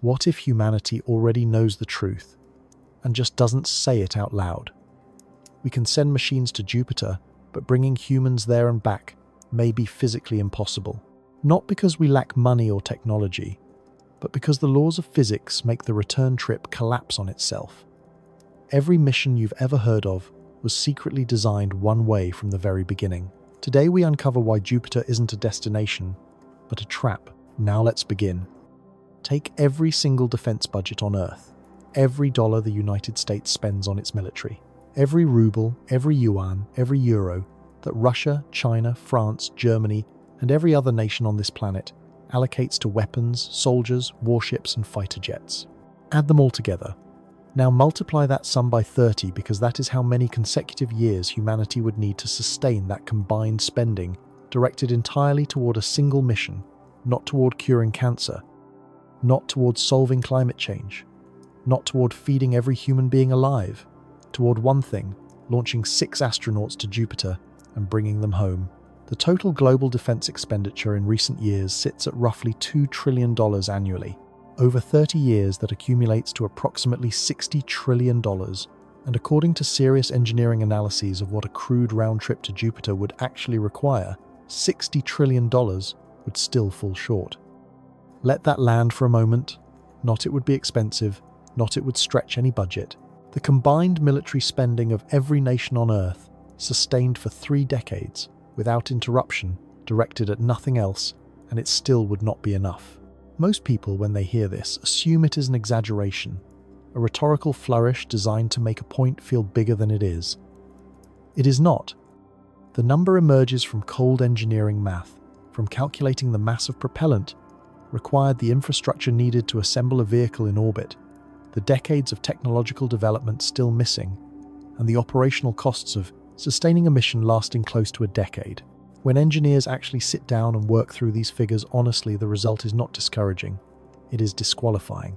What if humanity already knows the truth and just doesn't say it out loud? We can send machines to Jupiter, but bringing humans there and back may be physically impossible. Not because we lack money or technology, but because the laws of physics make the return trip collapse on itself. Every mission you've ever heard of was secretly designed one way from the very beginning. Today we uncover why Jupiter isn't a destination, but a trap. Now let's begin. Take every single defense budget on Earth, every dollar the United States spends on its military, every ruble, every yuan, every euro that Russia, China, France, Germany, and every other nation on this planet allocates to weapons, soldiers, warships, and fighter jets. Add them all together. Now multiply that sum by 30 because that is how many consecutive years humanity would need to sustain that combined spending directed entirely toward a single mission, not toward curing cancer, not toward solving climate change, not toward feeding every human being alive, toward one thing, launching 6 astronauts to Jupiter and bringing them home. The total global defense expenditure in recent years sits at roughly $2 trillion annually. Over 30 years that accumulates to approximately $60 trillion, and according to serious engineering analyses of what a crude round trip to Jupiter would actually require, $60 trillion would still fall short. Let that land for a moment. Not it would be expensive, not it would stretch any budget. The combined military spending of every nation on Earth, sustained for 3 decades, without interruption, directed at nothing else, and it still would not be enough. Most people, when they hear this, assume it is an exaggeration, a rhetorical flourish designed to make a point feel bigger than it is. It is not. The number emerges from cold engineering math, from calculating the mass of propellant required, the infrastructure needed to assemble a vehicle in orbit, the decades of technological development still missing, and the operational costs of sustaining a mission lasting close to a decade. When engineers actually sit down and work through these figures honestly, the result is not discouraging, it is disqualifying.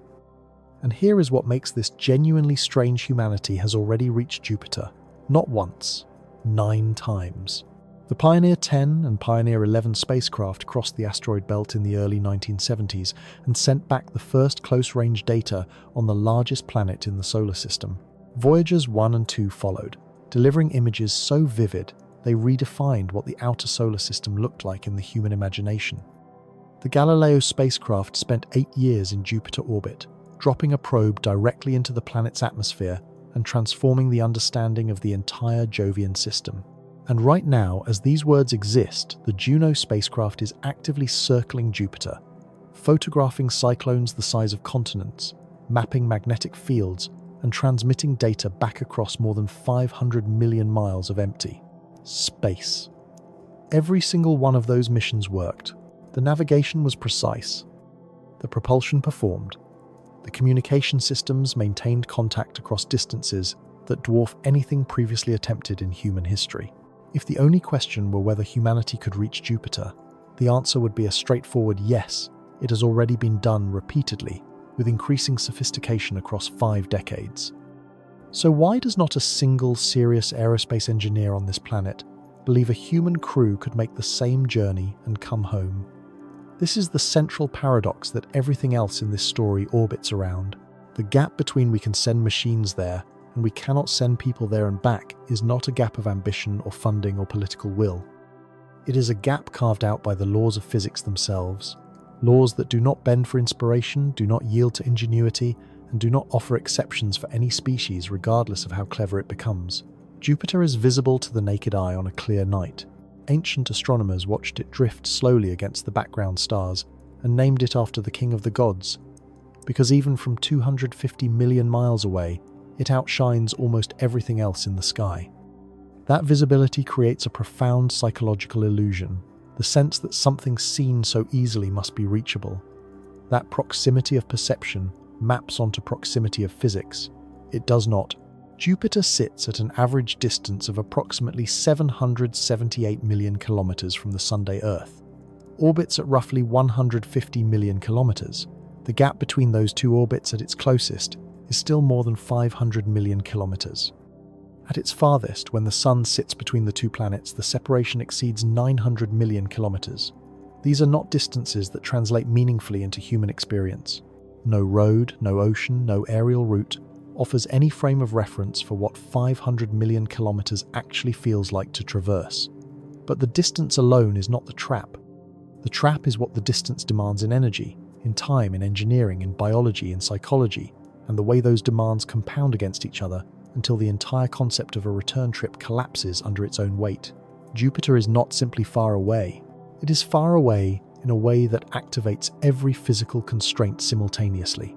And here is what makes this genuinely strange: humanity has already reached Jupiter, not once, 9 times. The Pioneer 10 and Pioneer 11 spacecraft crossed the asteroid belt in the early 1970s and sent back the first close-range data on the largest planet in the solar system. Voyagers 1 and 2 followed, delivering images so vivid they redefined what the outer solar system looked like in the human imagination. The Galileo spacecraft spent 8 years in Jupiter orbit, dropping a probe directly into the planet's atmosphere and transforming the understanding of the entire Jovian system. And right now, as these words exist, the Juno spacecraft is actively circling Jupiter, photographing cyclones the size of continents, mapping magnetic fields, and transmitting data back across more than 500 million miles of empty space. Every single one of those missions worked. The navigation was precise. The propulsion performed. The communication systems maintained contact across distances that dwarf anything previously attempted in human history. If the only question were whether humanity could reach Jupiter, the answer would be a straightforward yes. It has already been done repeatedly, with increasing sophistication across 5 decades. So why does not a single serious aerospace engineer on this planet believe a human crew could make the same journey and come home? This is the central paradox that everything else in this story orbits around. The gap between we can send machines there and we cannot send people there and back is not a gap of ambition or funding or political will. It is a gap carved out by the laws of physics themselves, laws that do not bend for inspiration, do not yield to ingenuity, and do not offer exceptions for any species regardless of how clever it becomes. Jupiter is visible to the naked eye on a clear night. Ancient astronomers watched it drift slowly against the background stars and named it after the king of the gods, because even from 250 million miles away, it outshines almost everything else in the sky. That visibility creates a profound psychological illusion, the sense that something seen so easily must be reachable. That proximity of perception maps onto proximity of physics. It does not. Jupiter sits at an average distance of approximately 778 million kilometers from the Sunday Earth, orbits at roughly 150 million kilometers. The gap between those two orbits at its closest is still more than 500 million kilometers. At its farthest, when the Sun sits between the two planets, the separation exceeds 900 million kilometers. These are not distances that translate meaningfully into human experience. No road, no ocean, no aerial route offers any frame of reference for what 500 million kilometers actually feels like to traverse. But the distance alone is not the trap. The trap is what the distance demands in energy, in time, in engineering, in biology, in psychology, and the way those demands compound against each other until the entire concept of a return trip collapses under its own weight. Jupiter is not simply far away. It is far away in a way that activates every physical constraint simultaneously.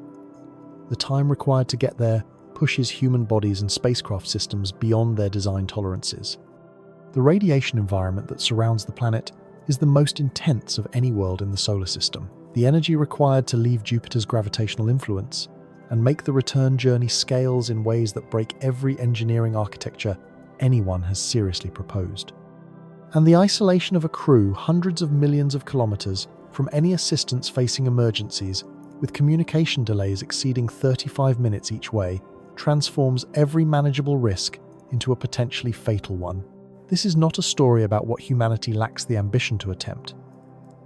The time required to get there pushes human bodies and spacecraft systems beyond their design tolerances. The radiation environment that surrounds the planet is the most intense of any world in the solar system. The energy required to leave Jupiter's gravitational influence and make the return journey scales in ways that break every engineering architecture anyone has seriously proposed. And the isolation of a crew hundreds of millions of kilometers from any assistance facing emergencies, with communication delays exceeding 35 minutes each way, transforms every manageable risk into a potentially fatal one. This is not a story about what humanity lacks the ambition to attempt.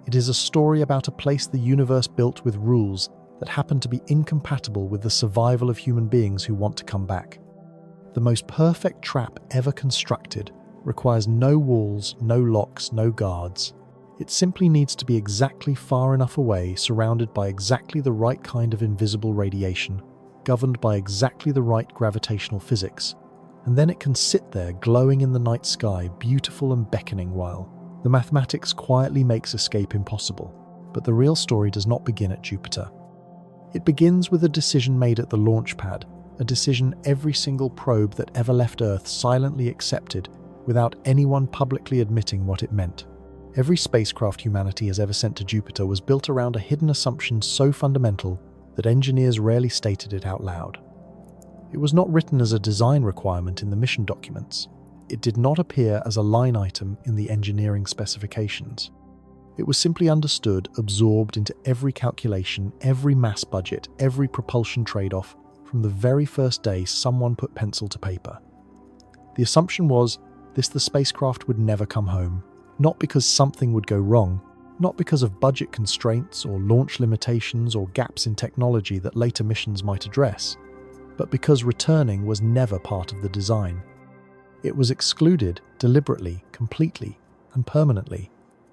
It is a story about a place the universe built with rules that happen to be incompatible with the survival of human beings who want to come back. The most perfect trap ever constructed requires no walls, no locks, no guards. It simply needs to be exactly far enough away, surrounded by exactly the right kind of invisible radiation, governed by exactly the right gravitational physics, and then it can sit there glowing in the night sky, beautiful and beckoning, while the mathematics quietly makes escape impossible. But the real story does not begin at Jupiter. It begins with a decision made at the launch pad, a decision every single probe that ever left Earth silently accepted without anyone publicly admitting what it meant. Every spacecraft humanity has ever sent to Jupiter was built around a hidden assumption so fundamental that engineers rarely stated it out loud. It was not written as a design requirement in the mission documents. It did not appear as a line item in the engineering specifications. It was simply understood, absorbed into every calculation, every mass budget, every propulsion trade-off from the very first day someone put pencil to paper. The assumption was the spacecraft would never come home, not because something would go wrong, not because of budget constraints or launch limitations or gaps in technology that later missions might address, but because returning was never part of the design. It was excluded deliberately, completely, and permanently,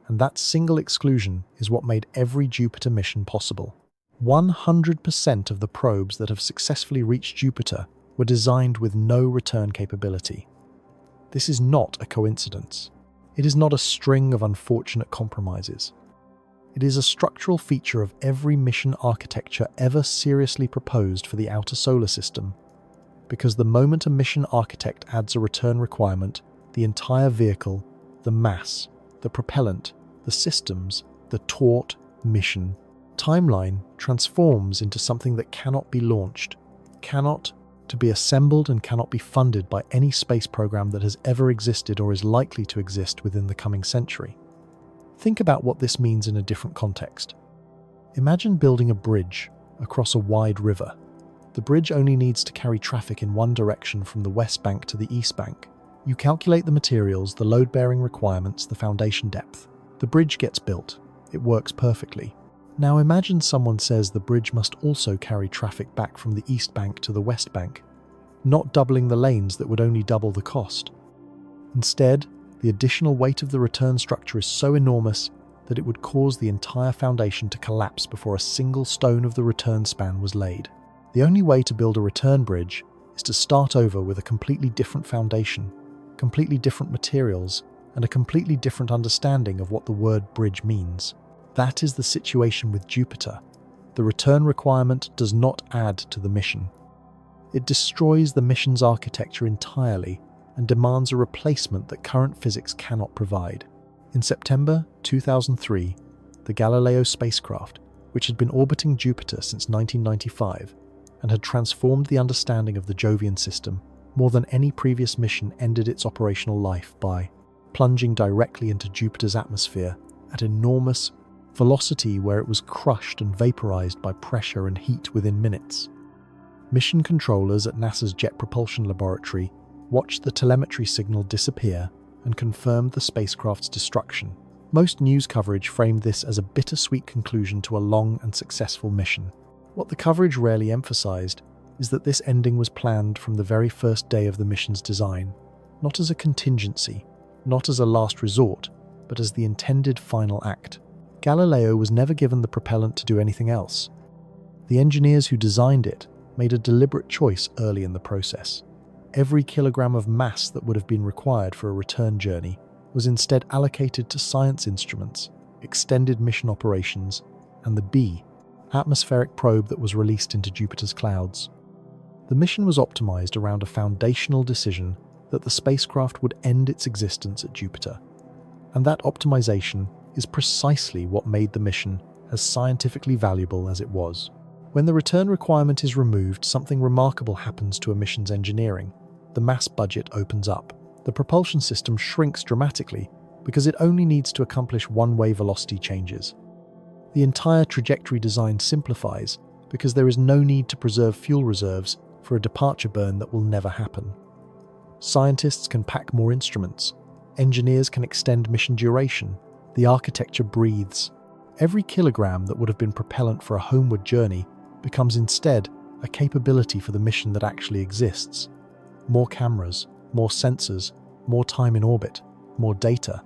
and that single exclusion is what made every Jupiter mission possible. 100% of the probes that have successfully reached Jupiter were designed with no return capability. This is not a coincidence. It is not a string of unfortunate compromises. It is a structural feature of every mission architecture ever seriously proposed for the outer solar system, because the moment a mission architect adds a return requirement, the entire vehicle, the mass, the propellant, the systems, the taut mission timeline transforms into something that cannot be launched, cannot to be assembled, and cannot be funded by any space program that has ever existed or is likely to exist within the coming century. Think about what this means in a different context. Imagine building a bridge across a wide river. The bridge only needs to carry traffic in one direction from the west bank to the east bank. You calculate the materials, the load-bearing requirements, the foundation depth. The bridge gets built. It works perfectly. Now imagine someone says the bridge must also carry traffic back from the east bank to the west bank, not doubling the lanes that would only double the cost. Instead, the additional weight of the return structure is so enormous that it would cause the entire foundation to collapse before a single stone of the return span was laid. The only way to build a return bridge is to start over with a completely different foundation, completely different materials, and a completely different understanding of what the word bridge means. That is the situation with Jupiter. The return requirement does not add to the mission. It destroys the mission's architecture entirely and demands a replacement that current physics cannot provide. In September 2003, the Galileo spacecraft, which had been orbiting Jupiter since 1995 and had transformed the understanding of the Jovian system more than any previous mission, ended its operational life by plunging directly into Jupiter's atmosphere at enormous velocity, where it was crushed and vaporized by pressure and heat within minutes. Mission controllers at NASA's Jet Propulsion Laboratory watched the telemetry signal disappear and confirmed the spacecraft's destruction. Most news coverage framed this as a bittersweet conclusion to a long and successful mission. What the coverage rarely emphasized is that this ending was planned from the very first day of the mission's design, not as a contingency, not as a last resort, but as the intended final act. Galileo was never given the propellant to do anything else. The engineers who designed it made a deliberate choice early in the process. Every kilogram of mass that would have been required for a return journey was instead allocated to science instruments, extended mission operations, and the B, atmospheric probe that was released into Jupiter's clouds. The mission was optimized around a foundational decision that the spacecraft would end its existence at Jupiter. And that optimization is precisely what made the mission as scientifically valuable as it was. When the return requirement is removed, something remarkable happens to a mission's engineering. The mass budget opens up. The propulsion system shrinks dramatically because it only needs to accomplish one-way velocity changes. The entire trajectory design simplifies because there is no need to preserve fuel reserves for a departure burn that will never happen. Scientists can pack more instruments. Engineers can extend mission duration. The architecture breathes. Every kilogram that would have been propellant for a homeward journey becomes instead a capability for the mission that actually exists. More cameras, more sensors, more time in orbit, more data.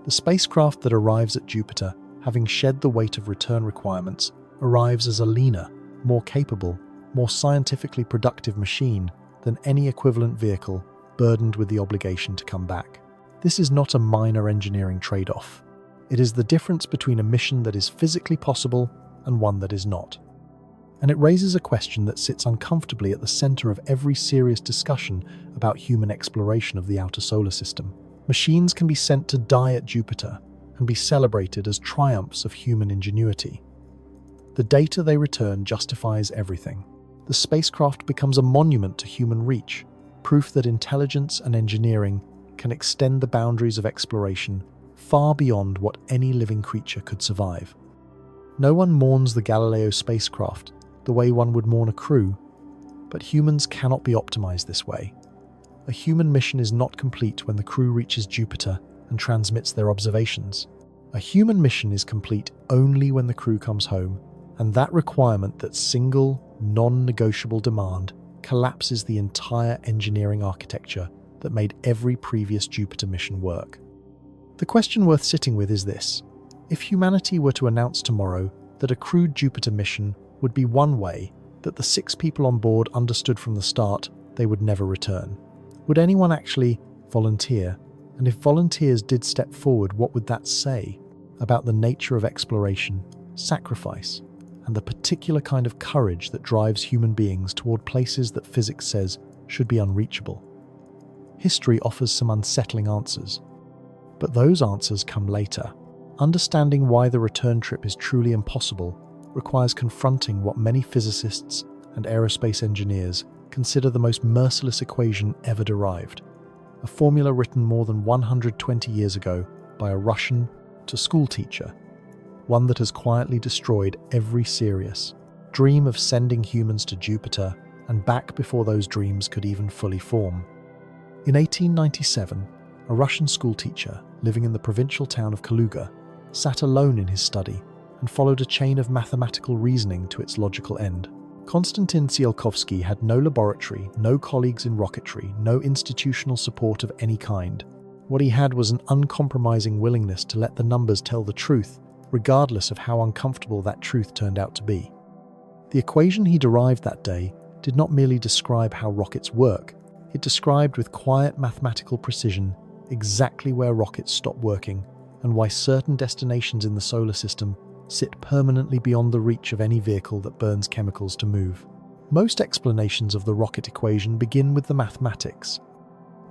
The spacecraft that arrives at Jupiter, having shed the weight of return requirements, arrives as a leaner, more capable, more scientifically productive machine than any equivalent vehicle burdened with the obligation to come back. This is not a minor engineering trade-off. It is the difference between a mission that is physically possible and one that is not. And it raises a question that sits uncomfortably at the center of every serious discussion about human exploration of the outer solar system. Machines can be sent to die at Jupiter and be celebrated as triumphs of human ingenuity. The data they return justifies everything. The spacecraft becomes a monument to human reach, proof that intelligence and engineering can extend the boundaries of exploration far beyond what any living creature could survive. No one mourns the Galileo spacecraft the way one would mourn a crew, but humans cannot be optimized this way. A human mission is not complete when the crew reaches Jupiter and transmits their observations. A human mission is complete only when the crew comes home, and that requirement, that single, non-negotiable demand, collapses the entire engineering architecture that made every previous Jupiter mission work. The question worth sitting with is this: if humanity were to announce tomorrow that a crewed Jupiter mission would be one way, that the 6 people on board understood from the start they would never return, would anyone actually volunteer? And if volunteers did step forward, what would that say about the nature of exploration, sacrifice, and the particular kind of courage that drives human beings toward places that physics says should be unreachable? History offers some unsettling answers, but those answers come later. Understanding why the return trip is truly impossible requires confronting what many physicists and aerospace engineers consider the most merciless equation ever derived, a formula written more than 120 years ago by a Russian schoolteacher, one that has quietly destroyed every serious dream of sending humans to Jupiter and back before those dreams could even fully form. In 1897, a Russian schoolteacher living in the provincial town of Kaluga sat alone in his study and followed a chain of mathematical reasoning to its logical end. Konstantin Tsiolkovsky had no laboratory, no colleagues in rocketry, no institutional support of any kind. What he had was an uncompromising willingness to let the numbers tell the truth, regardless of how uncomfortable that truth turned out to be. The equation he derived that day did not merely describe how rockets work, it described with quiet mathematical precision exactly where rockets stop working and why certain destinations in the solar system sit permanently beyond the reach of any vehicle that burns chemicals to move. Most explanations of the rocket equation begin with the mathematics.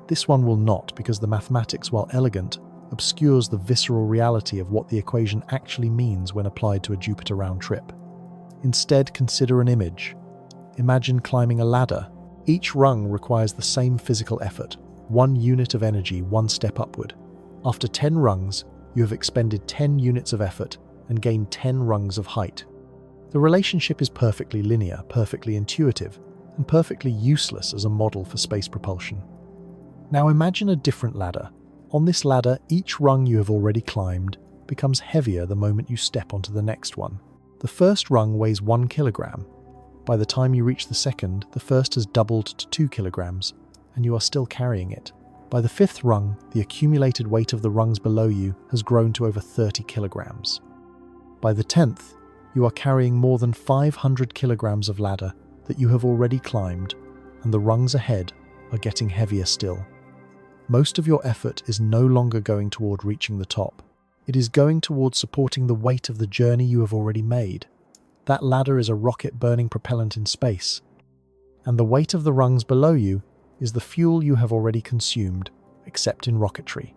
This one will not, because the mathematics, while elegant, obscures the visceral reality of what the equation actually means when applied to a Jupiter round trip. Instead, consider an image. Imagine climbing a ladder. Each rung requires the same physical effort, 1 unit of energy, 1 step upward. After 10 rungs, you have expended 10 units of effort and gained 10 rungs of height. The relationship is perfectly linear, perfectly intuitive, and perfectly useless as a model for space propulsion. Now imagine a different ladder. On this ladder, each rung you have already climbed becomes heavier the moment you step onto the next one. The first rung weighs 1 kilogram. By the time you reach the second, the first has doubled to 2 kilograms, and you are still carrying it. By the fifth rung, the accumulated weight of the rungs below you has grown to over 30 kilograms. By the 10th, you are carrying more than 500 kilograms of ladder that you have already climbed, and the rungs ahead are getting heavier still. Most of your effort is no longer going toward reaching the top. It is going towards supporting the weight of the journey you have already made. That ladder is a rocket burning propellant in space, and the weight of the rungs below you is the fuel you have already consumed, except in rocketry.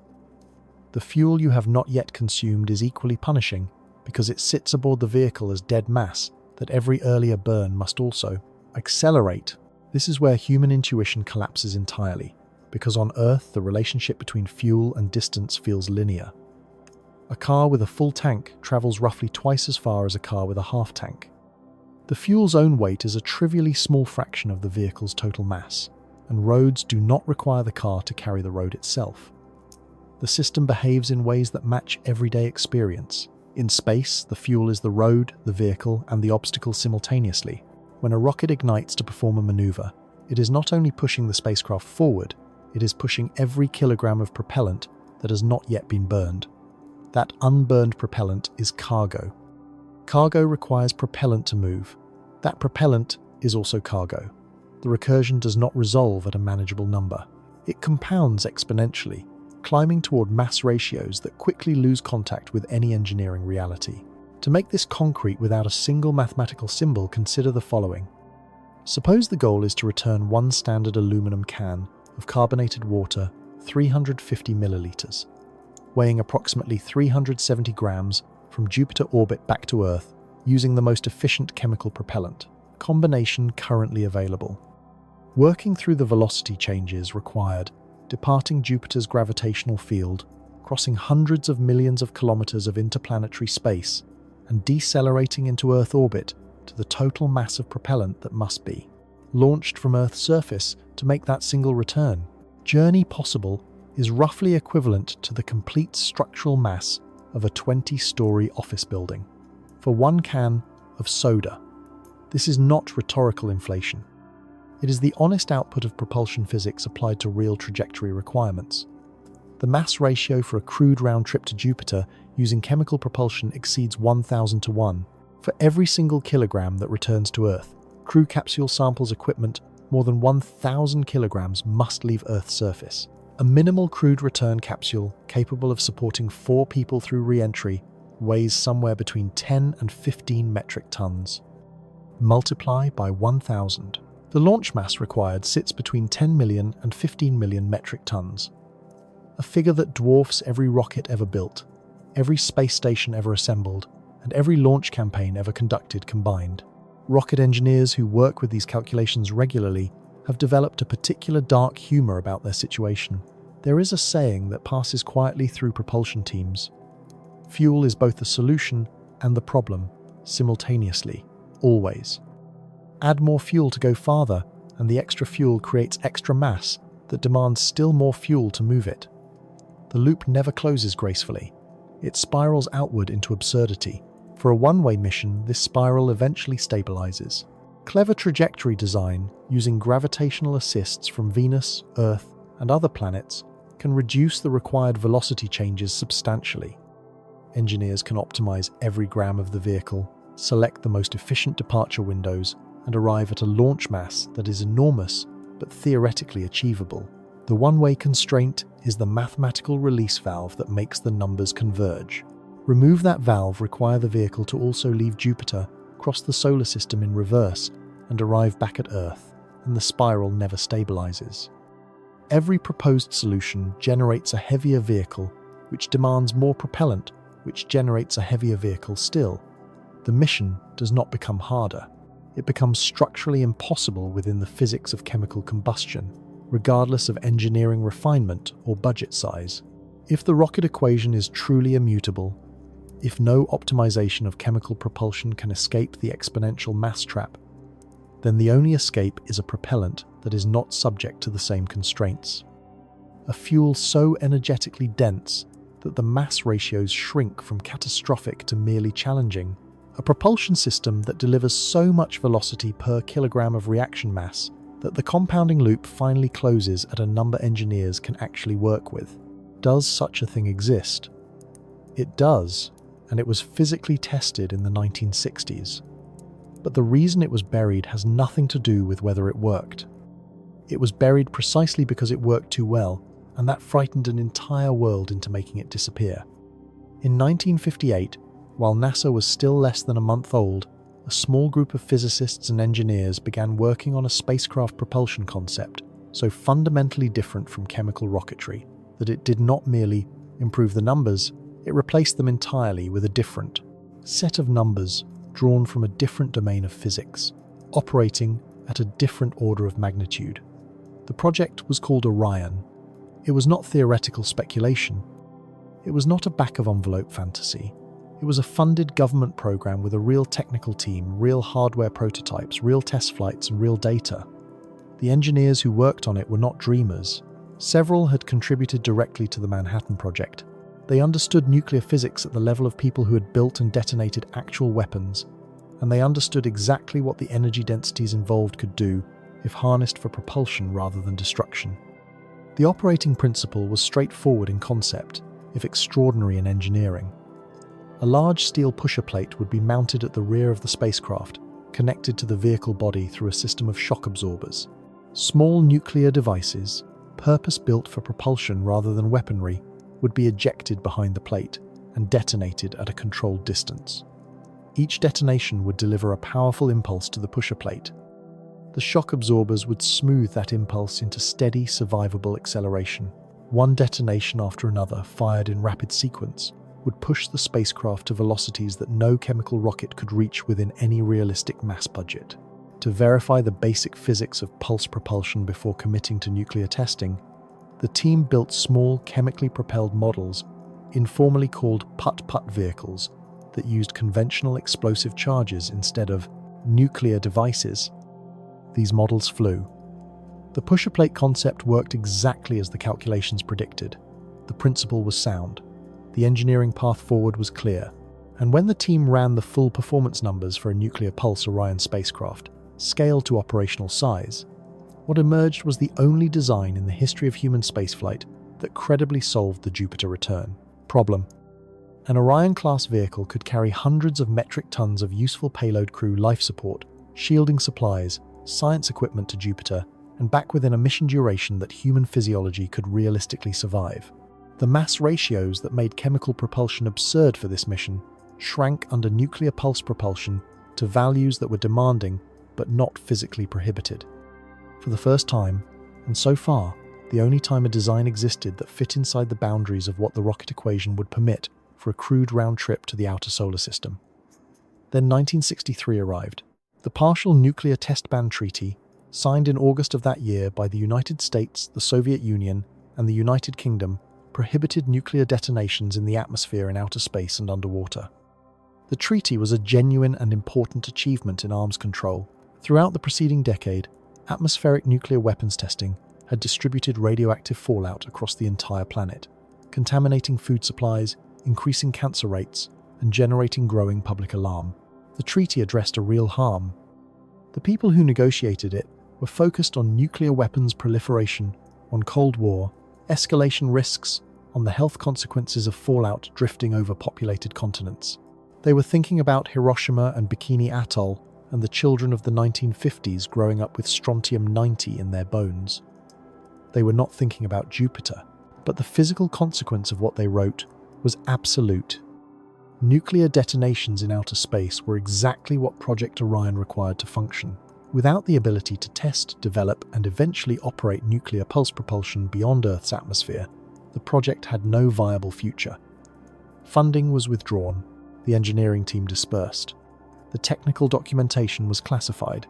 The fuel you have not yet consumed is equally punishing because it sits aboard the vehicle as dead mass that every earlier burn must also accelerate. This is where human intuition collapses entirely, because on Earth the relationship between fuel and distance feels linear. A car with a full tank travels roughly twice as far as a car with a half tank. The fuel's own weight is a trivially small fraction of the vehicle's total mass, and roads do not require the car to carry the road itself. The system behaves in ways that match everyday experience. In space, the fuel is the road, the vehicle, and the obstacle simultaneously. When a rocket ignites to perform a maneuver, it is not only pushing the spacecraft forward, it is pushing every kilogram of propellant that has not yet been burned. That unburned propellant is cargo. Cargo requires propellant to move. That propellant is also cargo. The recursion does not resolve at a manageable number. It compounds exponentially, climbing toward mass ratios that quickly lose contact with any engineering reality. To make this concrete without a single mathematical symbol, consider the following. Suppose the goal is to return one standard aluminum can of carbonated water, 350 milliliters, weighing approximately 370 grams from Jupiter orbit back to Earth using the most efficient chemical propellant, combination currently available. Working through the velocity changes required, departing Jupiter's gravitational field, crossing hundreds of millions of kilometers of interplanetary space, and decelerating into Earth orbit to the total mass of propellant that must be launched from Earth's surface to make that single return. Journey possible is roughly equivalent to the complete structural mass of a 20-story office building for one can of soda. This is not rhetorical inflation. It is the honest output of propulsion physics applied to real trajectory requirements. The mass ratio for a crewed round trip to Jupiter using chemical propulsion exceeds 1,000 to 1. For every single kilogram that returns to Earth, crew capsule samples equipment more than 1,000 kilograms must leave Earth's surface. A minimal crewed return capsule capable of supporting 4 people through re-entry weighs somewhere between 10 and 15 metric tons. Multiply by 1,000. The launch mass required sits between 10 million and 15 million metric tons, a figure that dwarfs every rocket ever built, every space station ever assembled, and every launch campaign ever conducted combined. Rocket engineers who work with these calculations regularly have developed a particular dark humor about their situation. There is a saying that passes quietly through propulsion teams. Fuel is both the solution and the problem, simultaneously, always. Add more fuel to go farther, and the extra fuel creates extra mass that demands still more fuel to move it. The loop never closes gracefully. It spirals outward into absurdity. For a one-way mission, this spiral eventually stabilizes. Clever trajectory design, using gravitational assists from Venus, Earth, and other planets, can reduce the required velocity changes substantially. Engineers can optimize every gram of the vehicle, select the most efficient departure windows, and arrive at a launch mass that is enormous but theoretically achievable. The one-way constraint is the mathematical release valve that makes the numbers converge. Remove that valve, require the vehicle to also leave Jupiter, cross the solar system in reverse, and arrive back at Earth, and the spiral never stabilizes. Every proposed solution generates a heavier vehicle, which demands more propellant, which generates a heavier vehicle still. The mission does not become harder. It becomes structurally impossible within the physics of chemical combustion, regardless of engineering refinement or budget size. If the rocket equation is truly immutable, if no optimization of chemical propulsion can escape the exponential mass trap, then the only escape is a propellant that is not subject to the same constraints. A fuel so energetically dense that the mass ratios shrink from catastrophic to merely challenging, a propulsion system that delivers so much velocity per kilogram of reaction mass that the compounding loop finally closes at a number engineers can actually work with. Does such a thing exist? It does, and it was physically tested in the 1960s. But the reason it was buried has nothing to do with whether it worked. It was buried precisely because it worked too well, and that frightened an entire world into making it disappear. In 1958, while NASA was still less than a month old, a small group of physicists and engineers began working on a spacecraft propulsion concept so fundamentally different from chemical rocketry that it did not merely improve the numbers, it replaced them entirely with a different set of numbers drawn from a different domain of physics, operating at a different order of magnitude. The project was called Orion. It was not theoretical speculation. It was not a back-of-envelope fantasy. It was a funded government program with a real technical team, real hardware prototypes, real test flights, and real data. The engineers who worked on it were not dreamers. Several had contributed directly to the Manhattan Project. They understood nuclear physics at the level of people who had built and detonated actual weapons, and they understood exactly what the energy densities involved could do if harnessed for propulsion rather than destruction. The operating principle was straightforward in concept, if extraordinary in engineering. A large steel pusher plate would be mounted at the rear of the spacecraft, connected to the vehicle body through a system of shock absorbers. Small nuclear devices, purpose-built for propulsion rather than weaponry, would be ejected behind the plate and detonated at a controlled distance. Each detonation would deliver a powerful impulse to the pusher plate. The shock absorbers would smooth that impulse into steady, survivable acceleration. One detonation after another, fired in rapid sequence, would push the spacecraft to velocities that no chemical rocket could reach within any realistic mass budget. To verify the basic physics of pulse propulsion before committing to nuclear testing, the team built small chemically propelled models, informally called putt-putt vehicles, that used conventional explosive charges instead of nuclear devices. These models flew. The pusher plate concept worked exactly as the calculations predicted. The principle was sound. The engineering path forward was clear. And when the team ran the full performance numbers for a nuclear pulse Orion spacecraft, scaled to operational size, what emerged was the only design in the history of human spaceflight that credibly solved the Jupiter return problem. An Orion-class vehicle could carry hundreds of metric tons of useful payload crew life support, shielding supplies, science equipment to Jupiter, and back within a mission duration that human physiology could realistically survive. The mass ratios that made chemical propulsion absurd for this mission shrank under nuclear pulse propulsion to values that were demanding but not physically prohibited. For the first time, and so far, the only time a design existed that fit inside the boundaries of what the rocket equation would permit for a crewed round trip to the outer solar system. Then 1963 arrived. The Partial Nuclear Test Ban Treaty, signed in August of that year by the United States, the Soviet Union, and the United Kingdom, prohibited nuclear detonations in the atmosphere in outer space and underwater. The treaty was a genuine and important achievement in arms control. Throughout the preceding decade, atmospheric nuclear weapons testing had distributed radioactive fallout across the entire planet, contaminating food supplies, increasing cancer rates, and generating growing public alarm. The treaty addressed a real harm. The people who negotiated it were focused on nuclear weapons proliferation, on Cold War, escalation risks, on the health consequences of fallout drifting over populated continents. They were thinking about Hiroshima and Bikini Atoll and the children of the 1950s growing up with strontium-90 in their bones. They were not thinking about Jupiter, but the physical consequence of what they wrote was absolute. Nuclear detonations in outer space were exactly what Project Orion required to function. Without the ability to test, develop, and eventually operate nuclear pulse propulsion beyond Earth's atmosphere, the project had no viable future. Funding was withdrawn. The engineering team dispersed. The technical documentation was classified.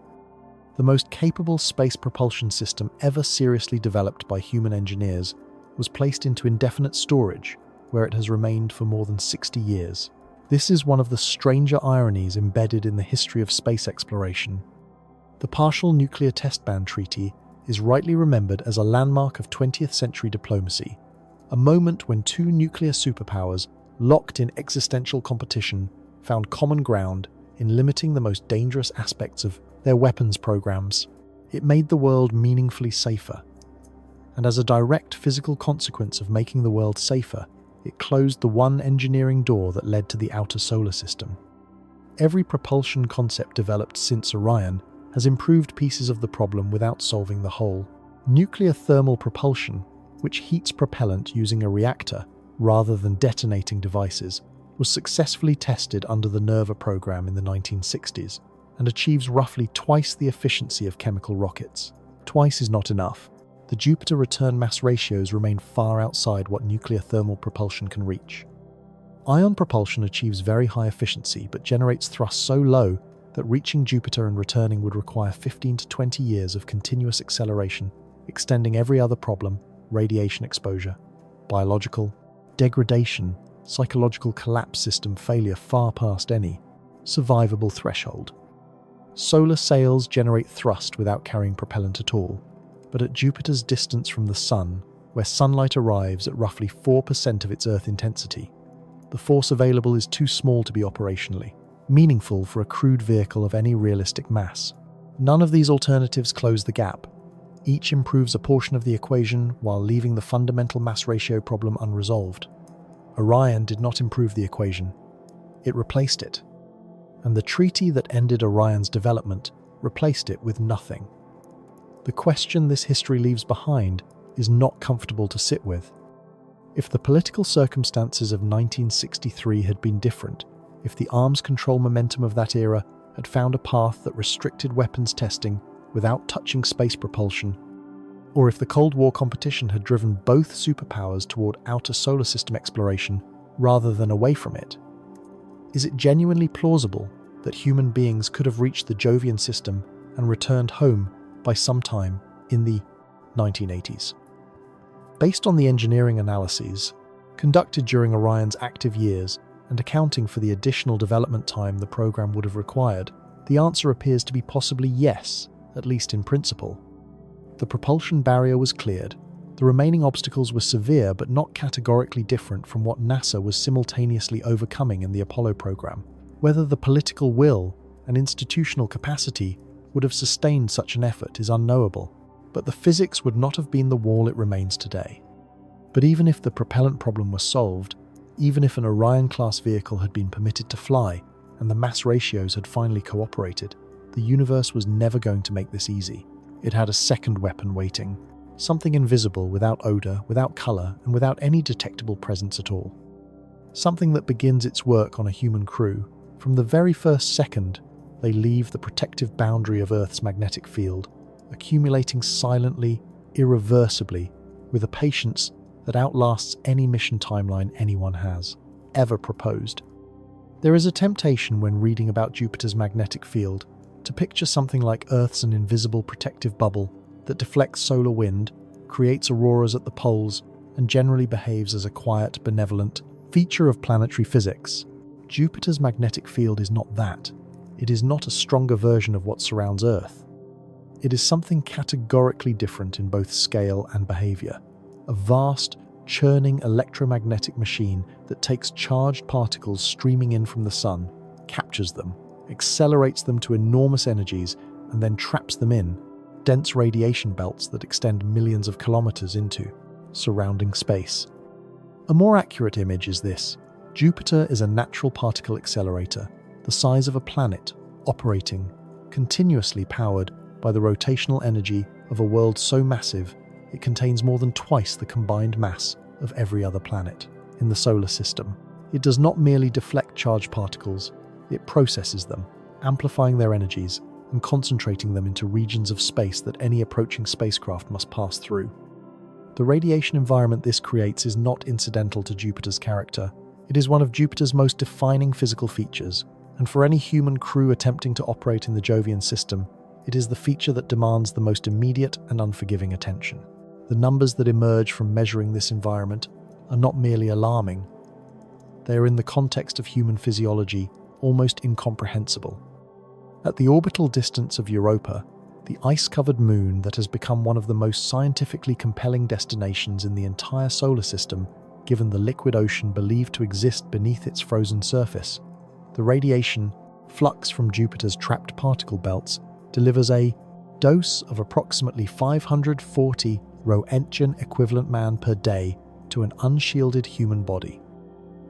The most capable space propulsion system ever seriously developed by human engineers was placed into indefinite storage, where it has remained for more than 60 years. This is one of the stranger ironies embedded in the history of space exploration. The Partial Nuclear Test Ban Treaty is rightly remembered as a landmark of 20th century diplomacy, a moment when two nuclear superpowers, locked in existential competition, found common ground in limiting the most dangerous aspects of their weapons programs. It made the world meaningfully safer. And as a direct physical consequence of making the world safer, it closed the one engineering door that led to the outer solar system. Every propulsion concept developed since Orion has improved pieces of the problem without solving the whole. Nuclear thermal propulsion, which heats propellant using a reactor rather than detonating devices, was successfully tested under the NERVA program in the 1960s and achieves roughly twice the efficiency of chemical rockets. Twice is not enough. The Jupiter return mass ratios remain far outside what nuclear thermal propulsion can reach. Ion propulsion achieves very high efficiency but generates thrust so low that reaching Jupiter and returning would require 15 to 20 years of continuous acceleration, extending every other problem: radiation exposure, biological degradation, psychological collapse, system failure far past any survivable threshold. Solar sails generate thrust without carrying propellant at all, but at Jupiter's distance from the Sun, where sunlight arrives at roughly 4% of its Earth intensity, the force available is too small to be operationally meaningful for a crewed vehicle of any realistic mass. None of these alternatives close the gap. Each improves a portion of the equation while leaving the fundamental mass ratio problem unresolved. Orion did not improve the equation. It replaced it. And the treaty that ended Orion's development replaced it with nothing. The question this history leaves behind is not comfortable to sit with. If the political circumstances of 1963 had been different, if the arms control momentum of that era had found a path that restricted weapons testing without touching space propulsion, or if the Cold War competition had driven both superpowers toward outer solar system exploration rather than away from it, is it genuinely plausible that human beings could have reached the Jovian system and returned home by sometime in the 1980s? Based on the engineering analyses conducted during Orion's active years and accounting for the additional development time the program would have required, the answer appears to be possibly yes, at least in principle. The propulsion barrier was cleared. The remaining obstacles were severe but not categorically different from what NASA was simultaneously overcoming in the Apollo program. Whether the political will and institutional capacity would have sustained such an effort is unknowable, but the physics would not have been the wall it remains today. But even if the propellant problem was solved, even if an Orion-class vehicle had been permitted to fly and the mass ratios had finally cooperated, the universe was never going to make this easy. It had a second weapon waiting, something invisible, without odor, without color, and without any detectable presence at all. Something that begins its work on a human crew. From the very first second they leave the protective boundary of Earth's magnetic field, accumulating silently, irreversibly, with a patience that outlasts any mission timeline anyone has ever proposed. There is a temptation when reading about Jupiter's magnetic field to picture something like Earth's an invisible protective bubble that deflects solar wind, creates auroras at the poles, and generally behaves as a quiet, benevolent feature of planetary physics. Jupiter's magnetic field is not that. It is not a stronger version of what surrounds Earth. It is something categorically different in both scale and behavior. A vast, churning electromagnetic machine that takes charged particles streaming in from the sun, captures them, accelerates them to enormous energies, and then traps them in dense radiation belts that extend millions of kilometers into surrounding space. A more accurate image is this: Jupiter is a natural particle accelerator, the size of a planet, operating, continuously powered by the rotational energy of a world so massive it contains more than twice the combined mass of every other planet in the solar system. It does not merely deflect charged particles, it processes them, amplifying their energies and concentrating them into regions of space that any approaching spacecraft must pass through. The radiation environment this creates is not incidental to Jupiter's character. It is one of Jupiter's most defining physical features, and for any human crew attempting to operate in the Jovian system, it is the feature that demands the most immediate and unforgiving attention. The numbers that emerge from measuring this environment are not merely alarming. They are, in the context of human physiology, almost incomprehensible. At the orbital distance of Europa, the ice-covered moon that has become one of the most scientifically compelling destinations in the entire solar system, given the liquid ocean believed to exist beneath its frozen surface, the radiation flux from Jupiter's trapped particle belts delivers a dose of approximately 540 Roentgen equivalent man per day to an unshielded human body.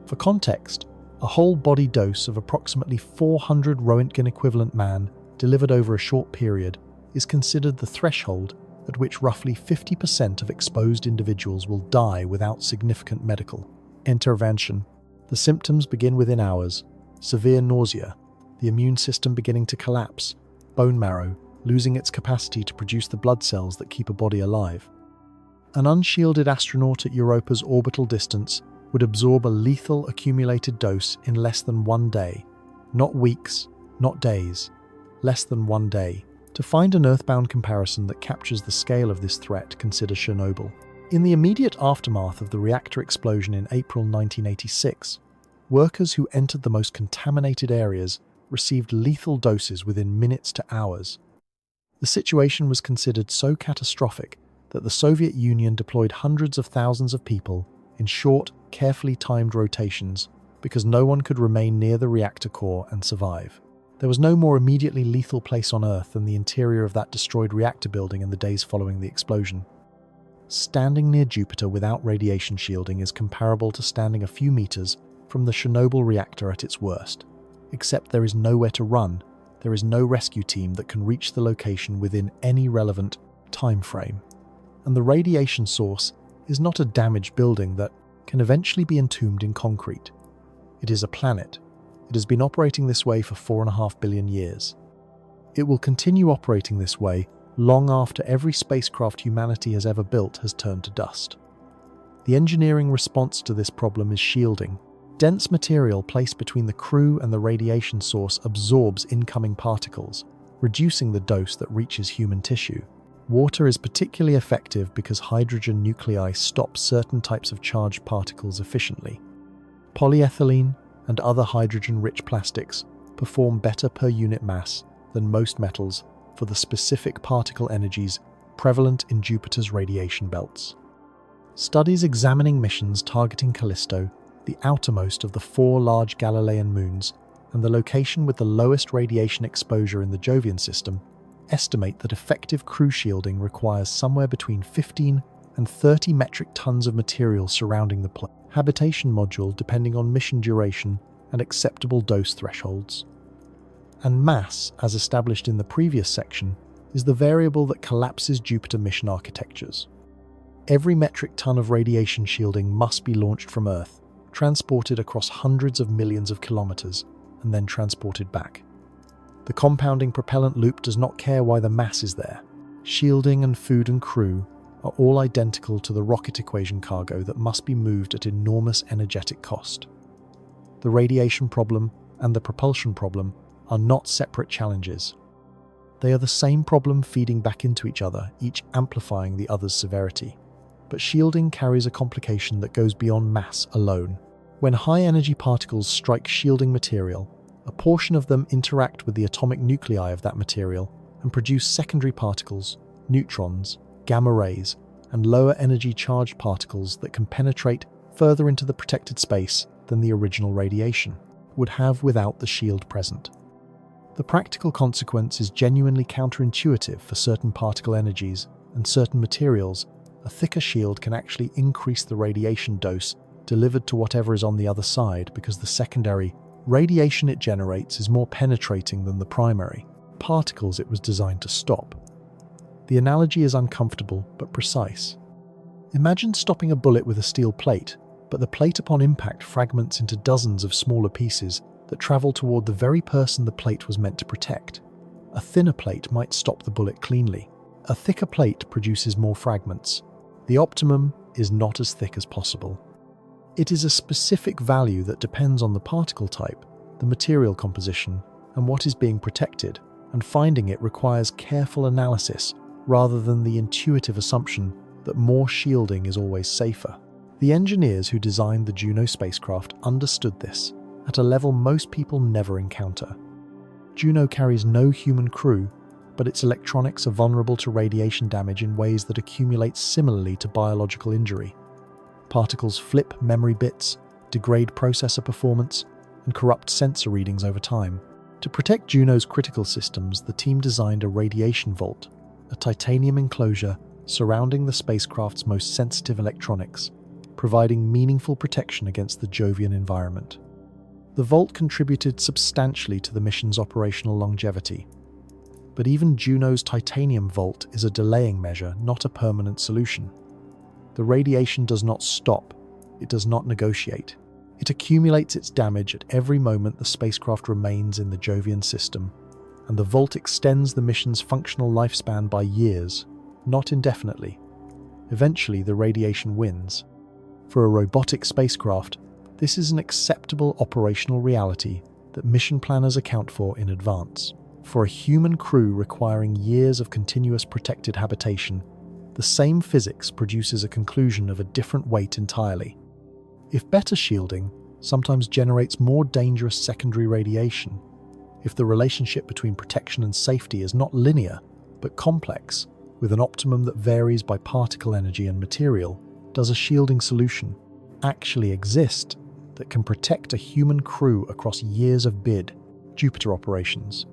For context, a whole body dose of approximately 400 Roentgen equivalent man delivered over a short period is considered the threshold at which roughly 50% of exposed individuals will die without significant medical intervention. The symptoms begin within hours: severe nausea, the immune system beginning to collapse, bone marrow losing its capacity to produce the blood cells that keep a body alive. An unshielded astronaut at Europa's orbital distance would absorb a lethal accumulated dose in less than 1 day. Not weeks, not days. Less than 1 day. To find an Earthbound comparison that captures the scale of this threat, consider Chernobyl. In the immediate aftermath of the reactor explosion in April 1986, workers who entered the most contaminated areas received lethal doses within minutes to hours. The situation was considered so catastrophic that the Soviet Union deployed hundreds of thousands of people in short, carefully timed rotations because no one could remain near the reactor core and survive. There was no more immediately lethal place on Earth than the interior of that destroyed reactor building in the days following the explosion. Standing near Jupiter without radiation shielding is comparable to standing a few meters from the Chernobyl reactor at its worst, except there is nowhere to run. There is no rescue team that can reach the location within any relevant time frame. And the radiation source is not a damaged building that can eventually be entombed in concrete. It is a planet. It has been operating this way for 4.5 billion years. It will continue operating this way long after every spacecraft humanity has ever built has turned to dust. The engineering response to this problem is shielding. Dense material placed between the crew and the radiation source absorbs incoming particles, reducing the dose that reaches human tissue. Water is particularly effective because hydrogen nuclei stop certain types of charged particles efficiently. Polyethylene and other hydrogen-rich plastics perform better per unit mass than most metals for the specific particle energies prevalent in Jupiter's radiation belts. Studies examining missions targeting Callisto, the outermost of the 4 large Galilean moons, and the location with the lowest radiation exposure in the Jovian system, estimate that effective crew shielding requires somewhere between 15 and 30 metric tons of material surrounding the habitation module depending on mission duration and acceptable dose thresholds. And mass, as established in the previous section, is the variable that collapses Jupiter mission architectures. Every metric ton of radiation shielding must be launched from Earth, transported across hundreds of millions of kilometers, and then transported back. The compounding propellant loop does not care why the mass is there. Shielding and food and crew are all identical to the rocket equation cargo that must be moved at enormous energetic cost. The radiation problem and the propulsion problem are not separate challenges. They are the same problem feeding back into each other, each amplifying the other's severity. But shielding carries a complication that goes beyond mass alone. When high-energy particles strike shielding material, a portion of them interact with the atomic nuclei of that material and produce secondary particles, neutrons, gamma rays, and lower-energy charged particles that can penetrate further into the protected space than the original radiation would have without the shield present. The practical consequence is genuinely counterintuitive for certain particle energies and certain materials. A thicker shield can actually increase the radiation dose delivered to whatever is on the other side because the secondary radiation it generates is more penetrating than the primary particles it was designed to stop. The analogy is uncomfortable but precise. Imagine stopping a bullet with a steel plate, but the plate upon impact fragments into dozens of smaller pieces that travel toward the very person the plate was meant to protect. A thinner plate might stop the bullet cleanly. A thicker plate produces more fragments. The optimum is not as thick as possible. It is a specific value that depends on the particle type, the material composition, and what is being protected, and finding it requires careful analysis rather than the intuitive assumption that more shielding is always safer. The engineers who designed the Juno spacecraft understood this at a level most people never encounter. Juno carries no human crew, but its electronics are vulnerable to radiation damage in ways that accumulate similarly to biological injury. Particles flip memory bits, degrade processor performance, and corrupt sensor readings over time. To protect Juno's critical systems, the team designed a radiation vault, a titanium enclosure surrounding the spacecraft's most sensitive electronics, providing meaningful protection against the Jovian environment. The vault contributed substantially to the mission's operational longevity. But even Juno's titanium vault is a delaying measure, not a permanent solution. The radiation does not stop, it does not negotiate. It accumulates its damage at every moment the spacecraft remains in the Jovian system, and the vault extends the mission's functional lifespan by years, not indefinitely. Eventually, the radiation wins. For a robotic spacecraft, this is an acceptable operational reality that mission planners account for in advance. For a human crew requiring years of continuous protected habitation, the same physics produces a conclusion of a different weight entirely. If better shielding sometimes generates more dangerous secondary radiation, if the relationship between protection and safety is not linear, but complex, with an optimum that varies by particle energy and material, does a shielding solution actually exist that can protect a human crew across years of Jupiter operations?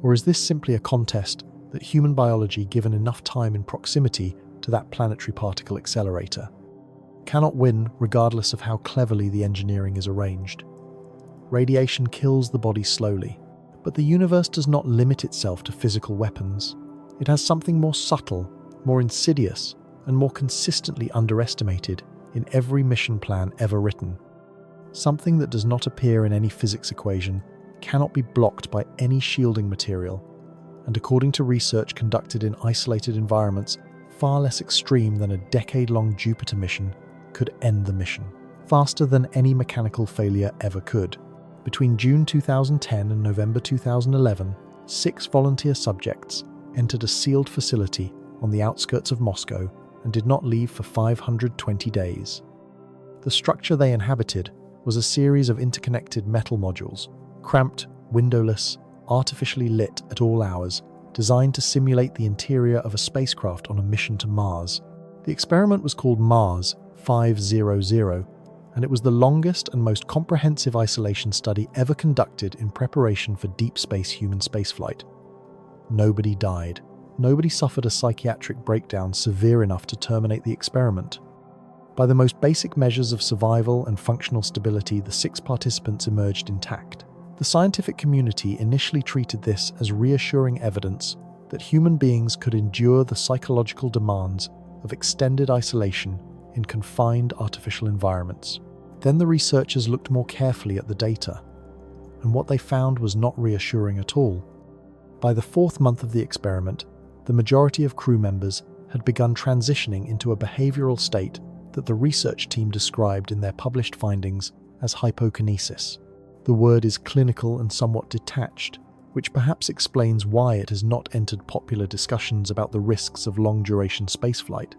Or is this simply a contest that human biology, given enough time in proximity to that planetary particle accelerator, cannot win regardless of how cleverly the engineering is arranged? Radiation kills the body slowly, but the universe does not limit itself to physical weapons. It has something more subtle, more insidious, and more consistently underestimated in every mission plan ever written. Something that does not appear in any physics equation, cannot be blocked by any shielding material, and according to research conducted in isolated environments far less extreme than a decade-long Jupiter mission, could end the mission, faster than any mechanical failure ever could. Between June 2010 and November 2011, 6 volunteer subjects entered a sealed facility on the outskirts of Moscow and did not leave for 520 days. The structure they inhabited was a series of interconnected metal modules, cramped, windowless, artificially lit at all hours, designed to simulate the interior of a spacecraft on a mission to Mars. The experiment was called Mars 500, and it was the longest and most comprehensive isolation study ever conducted in preparation for deep space human spaceflight. Nobody died. Nobody suffered a psychiatric breakdown severe enough to terminate the experiment. By the most basic measures of survival and functional stability, the 6 participants emerged intact. The scientific community initially treated this as reassuring evidence that human beings could endure the psychological demands of extended isolation in confined artificial environments. Then the researchers looked more carefully at the data, and what they found was not reassuring at all. By the 4th month of the experiment, the majority of crew members had begun transitioning into a behavioral state that the research team described in their published findings as hypokinesis. The word is clinical and somewhat detached, which perhaps explains why it has not entered popular discussions about the risks of long-duration spaceflight.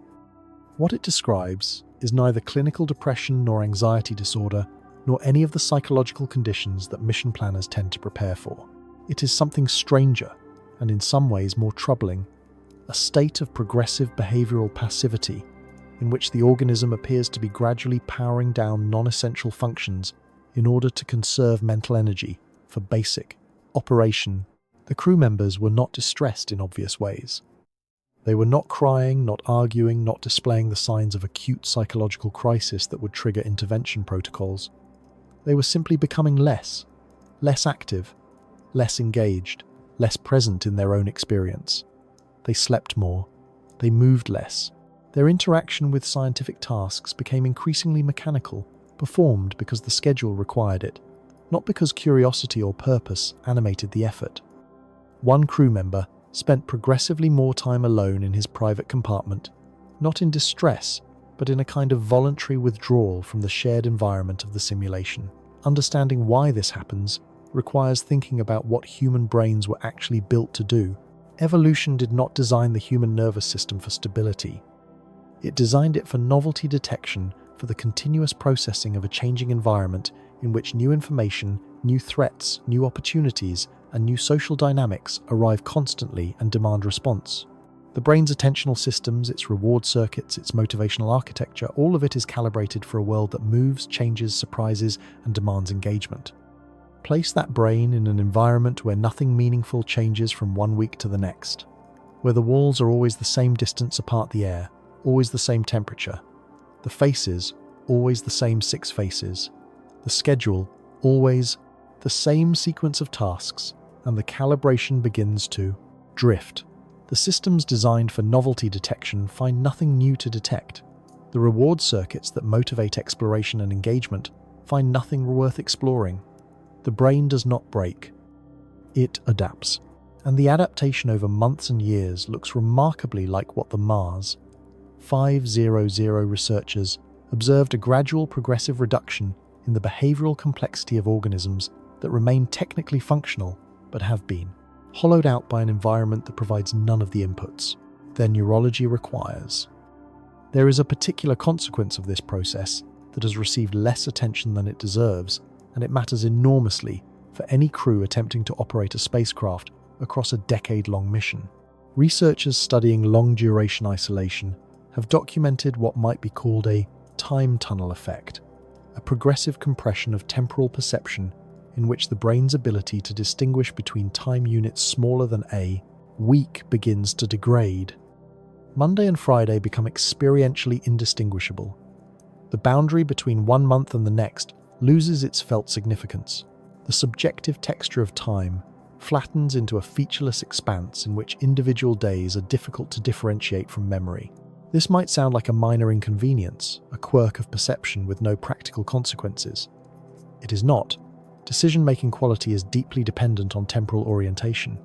What it describes is neither clinical depression nor anxiety disorder, nor any of the psychological conditions that mission planners tend to prepare for. It is something stranger, and in some ways more troubling, a state of progressive behavioral passivity in which the organism appears to be gradually powering down non-essential functions in order to conserve mental energy for basic operation. The crew members were not distressed in obvious ways. They were not crying, not arguing, not displaying the signs of acute psychological crisis that would trigger intervention protocols. They were simply becoming less active, less engaged, less present in their own experience. They slept more. They moved less. Their interaction with scientific tasks became increasingly mechanical, performed because the schedule required it, not because curiosity or purpose animated the effort. One crew member spent progressively more time alone in his private compartment, not in distress, but in a kind of voluntary withdrawal from the shared environment of the simulation. Understanding why this happens requires thinking about what human brains were actually built to do. Evolution did not design the human nervous system for stability. It designed it for novelty detection, for the continuous processing of a changing environment in which new information, new threats, new opportunities, and new social dynamics arrive constantly and demand response. The brain's attentional systems, its reward circuits, its motivational architecture, all of it is calibrated for a world that moves, changes, surprises, and demands engagement. Place that brain in an environment where nothing meaningful changes from one week to the next, where the walls are always the same distance apart, the air always the same temperature, the faces always the same 6 faces, the schedule always the same sequence of tasks, and the calibration begins to drift. The systems designed for novelty detection find nothing new to detect. The reward circuits that motivate exploration and engagement find nothing worth exploring. The brain does not break. It adapts. And the adaptation over months and years looks remarkably like what the Mars 500 researchers observed: a gradual progressive reduction in the behavioral complexity of organisms that remain technically functional but have been hollowed out by an environment that provides none of the inputs their neurology requires. There is a particular consequence of this process that has received less attention than it deserves, and it matters enormously for any crew attempting to operate a spacecraft across a decade-long mission. Researchers studying long-duration isolation have documented what might be called a time tunnel effect, a progressive compression of temporal perception in which the brain's ability to distinguish between time units smaller than a week begins to degrade. Monday and Friday become experientially indistinguishable. The boundary between one month and the next loses its felt significance. The subjective texture of time flattens into a featureless expanse in which individual days are difficult to differentiate from memory. This might sound like a minor inconvenience, a quirk of perception with no practical consequences. It is not. Decision-making quality is deeply dependent on temporal orientation.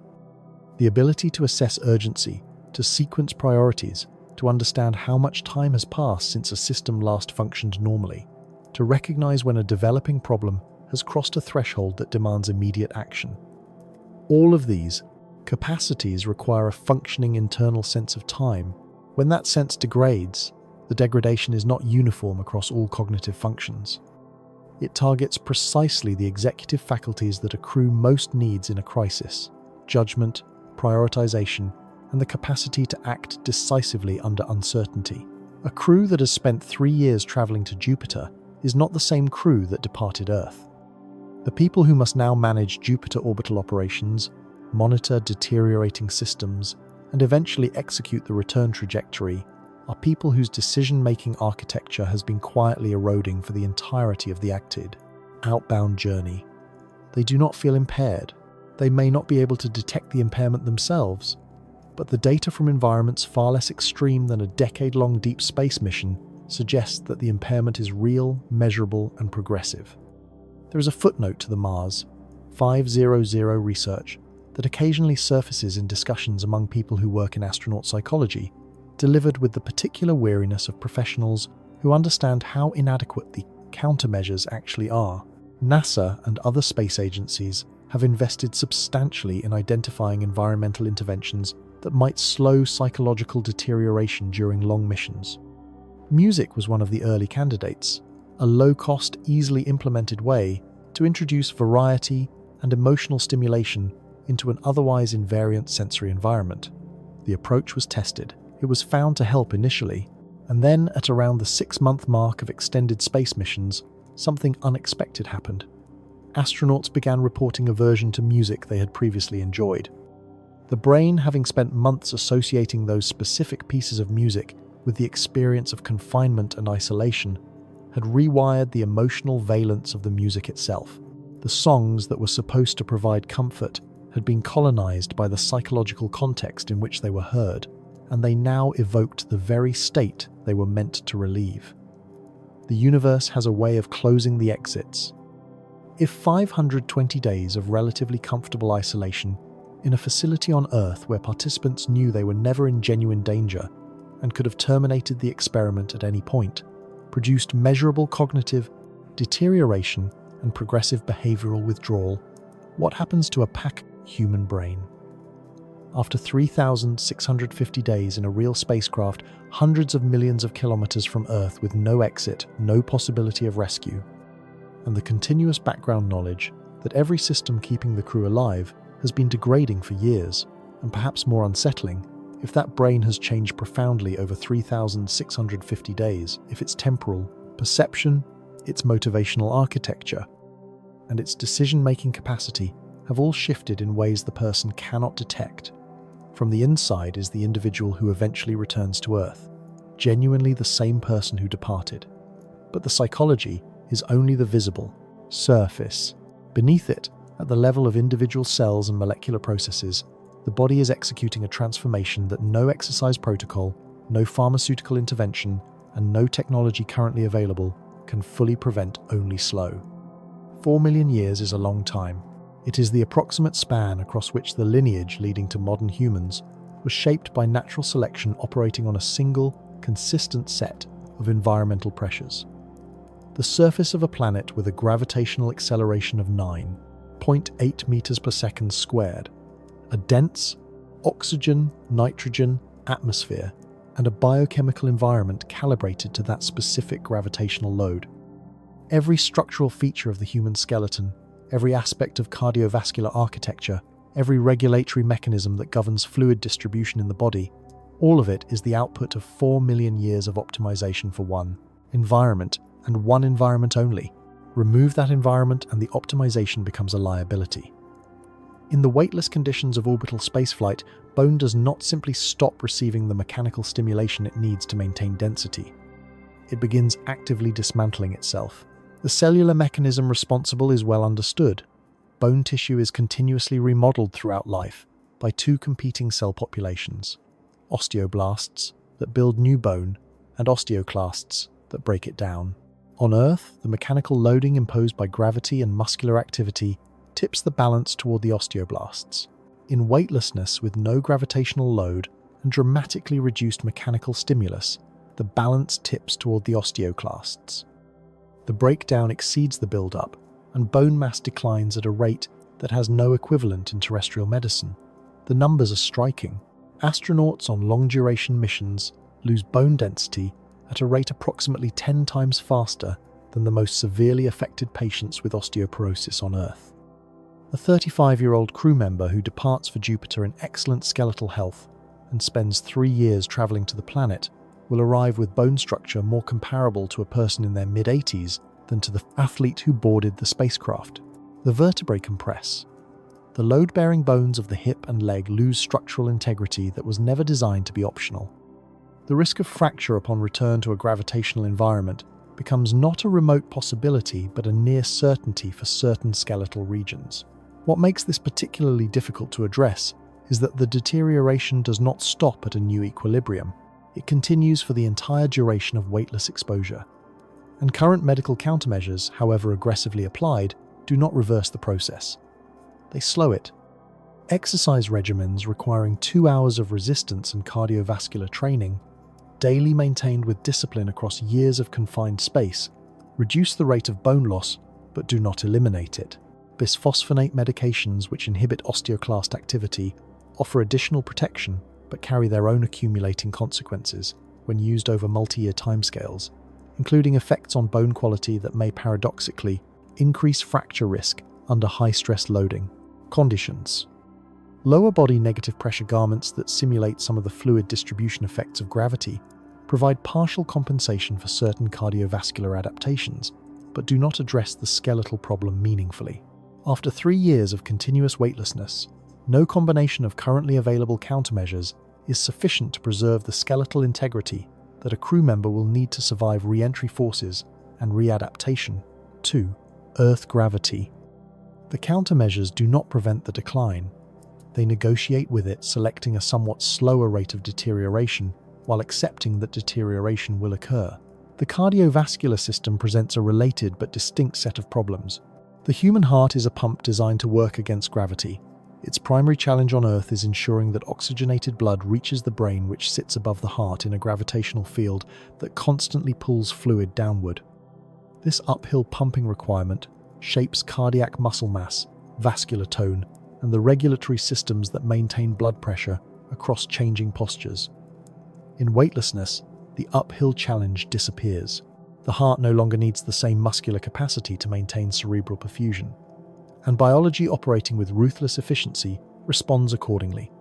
The ability to assess urgency, to sequence priorities, to understand how much time has passed since a system last functioned normally, to recognize when a developing problem has crossed a threshold that demands immediate action. All of these capacities require a functioning internal sense of time. When that sense degrades, the degradation is not uniform across all cognitive functions. It targets precisely the executive faculties that a crew most needs in a crisis: judgment, prioritization, and the capacity to act decisively under uncertainty. A crew that has spent 3 years traveling to Jupiter is not the same crew that departed Earth. The people who must now manage Jupiter orbital operations, monitor deteriorating systems, and eventually execute the return trajectory are people whose decision-making architecture has been quietly eroding for the entirety of the acted outbound journey. They do not feel impaired. They may not be able to detect the impairment themselves, but the data from environments far less extreme than a decade-long deep space mission suggests that the impairment is real, measurable, and progressive. There is a footnote to the Mars 500 research that occasionally surfaces in discussions among people who work in astronaut psychology, delivered with the particular weariness of professionals who understand how inadequate the countermeasures actually are. NASA and other space agencies have invested substantially in identifying environmental interventions that might slow psychological deterioration during long missions. Music was one of the early candidates, a low-cost, easily implemented way to introduce variety and emotional stimulation into an otherwise invariant sensory environment. The approach was tested. It was found to help initially, and then at around the 6-month mark of extended space missions, something unexpected happened. Astronauts began reporting aversion to music they had previously enjoyed. The brain, having spent months associating those specific pieces of music with the experience of confinement and isolation, had rewired the emotional valence of the music itself. The songs that were supposed to provide comfort had been colonized by the psychological context in which they were heard, and they now evoked the very state they were meant to relieve. The universe has a way of closing the exits. If 520 days of relatively comfortable isolation in a facility on Earth where participants knew they were never in genuine danger and could have terminated the experiment at any point, produced measurable cognitive deterioration and progressive behavioral withdrawal, what happens to a packed human brain? After 3,650 days in a real spacecraft, hundreds of millions of kilometers from Earth with no exit, no possibility of rescue, and the continuous background knowledge that every system keeping the crew alive has been degrading for years, and perhaps more unsettling, if that brain has changed profoundly over 3,650 days, if its temporal perception, its motivational architecture, and its decision-making capacity have all shifted in ways the person cannot detect. From the inside is the individual who eventually returns to Earth, genuinely the same person who departed. But the psychology is only the visible, surface. Beneath it, at the level of individual cells and molecular processes, the body is executing a transformation that no exercise protocol, no pharmaceutical intervention, and no technology currently available can fully prevent, only slow. 4 million years is a long time. It is the approximate span across which the lineage leading to modern humans was shaped by natural selection operating on a single, consistent set of environmental pressures. The surface of a planet with a gravitational acceleration of 9.8 meters per second squared, a dense oxygen, nitrogen atmosphere, and a biochemical environment calibrated to that specific gravitational load. Every structural feature of the human skeleton, every aspect of cardiovascular architecture, every regulatory mechanism that governs fluid distribution in the body, all of it is the output of 4 million years of optimization for one environment, and one environment only. Remove that environment and the optimization becomes a liability. In the weightless conditions of orbital spaceflight, bone does not simply stop receiving the mechanical stimulation it needs to maintain density. It begins actively dismantling itself. The cellular mechanism responsible is well understood. Bone tissue is continuously remodeled throughout life by two competing cell populations: osteoblasts that build new bone and osteoclasts that break it down. On Earth, the mechanical loading imposed by gravity and muscular activity tips the balance toward the osteoblasts. In weightlessness with no gravitational load and dramatically reduced mechanical stimulus, the balance tips toward the osteoclasts. The breakdown exceeds the build-up, and bone mass declines at a rate that has no equivalent in terrestrial medicine. The numbers are striking. Astronauts on long-duration missions lose bone density at a rate approximately 10 times faster than the most severely affected patients with osteoporosis on Earth. A 35-year-old crew member who departs for Jupiter in excellent skeletal health and spends 3 years traveling to the planet will arrive with bone structure more comparable to a person in their mid-80s than to the athlete who boarded the spacecraft. The vertebrae compress. The load-bearing bones of the hip and leg lose structural integrity that was never designed to be optional. The risk of fracture upon return to a gravitational environment becomes not a remote possibility but a near certainty for certain skeletal regions. What makes this particularly difficult to address is that the deterioration does not stop at a new equilibrium. It continues for the entire duration of weightless exposure. And current medical countermeasures, however aggressively applied, do not reverse the process. They slow it. Exercise regimens requiring 2 hours of resistance and cardiovascular training, daily maintained with discipline across years of confined space, reduce the rate of bone loss but do not eliminate it. Bisphosphonate medications which inhibit osteoclast activity offer additional protection but carry their own accumulating consequences when used over multi-year timescales, including effects on bone quality that may paradoxically increase fracture risk under high-stress loading conditions. Lower body negative pressure garments that simulate some of the fluid distribution effects of gravity provide partial compensation for certain cardiovascular adaptations, but do not address the skeletal problem meaningfully. After 3 years of continuous weightlessness, no combination of currently available countermeasures is sufficient to preserve the skeletal integrity that a crew member will need to survive re-entry forces and readaptation to Earth gravity. The countermeasures do not prevent the decline. They negotiate with it, selecting a somewhat slower rate of deterioration while accepting that deterioration will occur. The cardiovascular system presents a related but distinct set of problems. The human heart is a pump designed to work against gravity. Its primary challenge on Earth is ensuring that oxygenated blood reaches the brain, which sits above the heart in a gravitational field that constantly pulls fluid downward. This uphill pumping requirement shapes cardiac muscle mass, vascular tone, and the regulatory systems that maintain blood pressure across changing postures. In weightlessness, the uphill challenge disappears. The heart no longer needs the same muscular capacity to maintain cerebral perfusion, and biology operating with ruthless efficiency responds accordingly.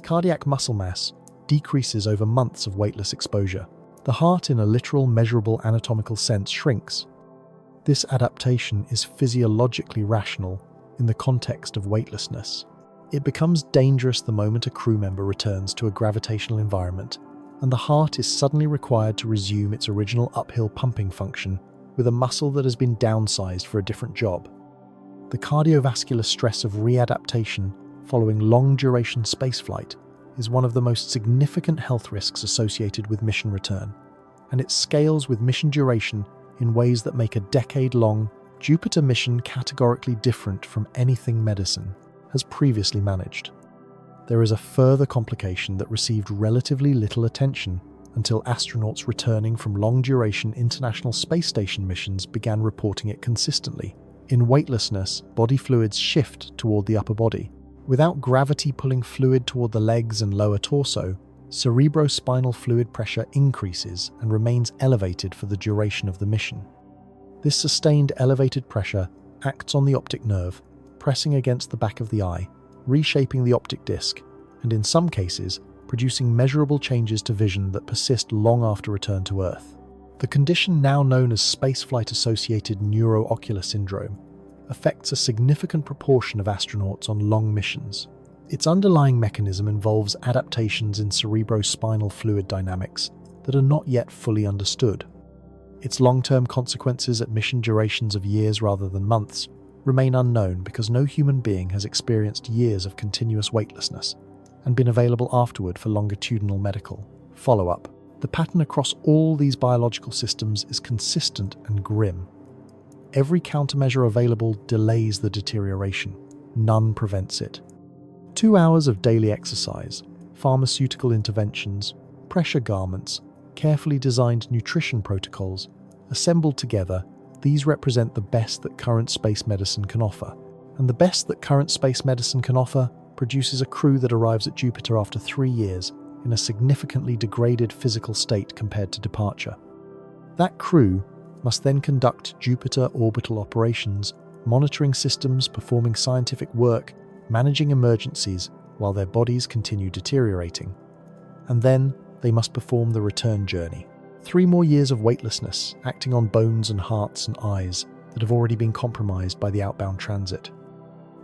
Cardiac muscle mass decreases over months of weightless exposure. The heart, in a literal, measurable anatomical sense, shrinks. This adaptation is physiologically rational in the context of weightlessness. It becomes dangerous the moment a crew member returns to a gravitational environment, and the heart is suddenly required to resume its original uphill pumping function with a muscle that has been downsized for a different job. The cardiovascular stress of readaptation following long-duration spaceflight is one of the most significant health risks associated with mission return, and it scales with mission duration in ways that make a decade-long Jupiter mission categorically different from anything medicine has previously managed. There is a further complication that received relatively little attention until astronauts returning from long-duration International Space Station missions began reporting it consistently. In weightlessness, body fluids shift toward the upper body. Without gravity pulling fluid toward the legs and lower torso, cerebrospinal fluid pressure increases and remains elevated for the duration of the mission. This sustained elevated pressure acts on the optic nerve, pressing against the back of the eye, reshaping the optic disc, and in some cases, producing measurable changes to vision that persist long after return to Earth. The condition now known as spaceflight-associated neuroocular syndrome affects a significant proportion of astronauts on long missions. Its underlying mechanism involves adaptations in cerebrospinal fluid dynamics that are not yet fully understood. Its long-term consequences at mission durations of years rather than months remain unknown because no human being has experienced years of continuous weightlessness and been available afterward for longitudinal medical follow-up. The pattern across all these biological systems is consistent and grim. Every countermeasure available delays the deterioration. None prevents it. 2 hours of daily exercise, pharmaceutical interventions, pressure garments, carefully designed nutrition protocols, assembled together, these represent the best that current space medicine can offer. And the best that current space medicine can offer produces a crew that arrives at Jupiter after 3 years in a significantly degraded physical state compared to departure. That crew must then conduct Jupiter orbital operations, monitoring systems, performing scientific work, managing emergencies while their bodies continue deteriorating. And then they must perform the return journey. 3 more years of weightlessness, acting on bones and hearts and eyes that have already been compromised by the outbound transit.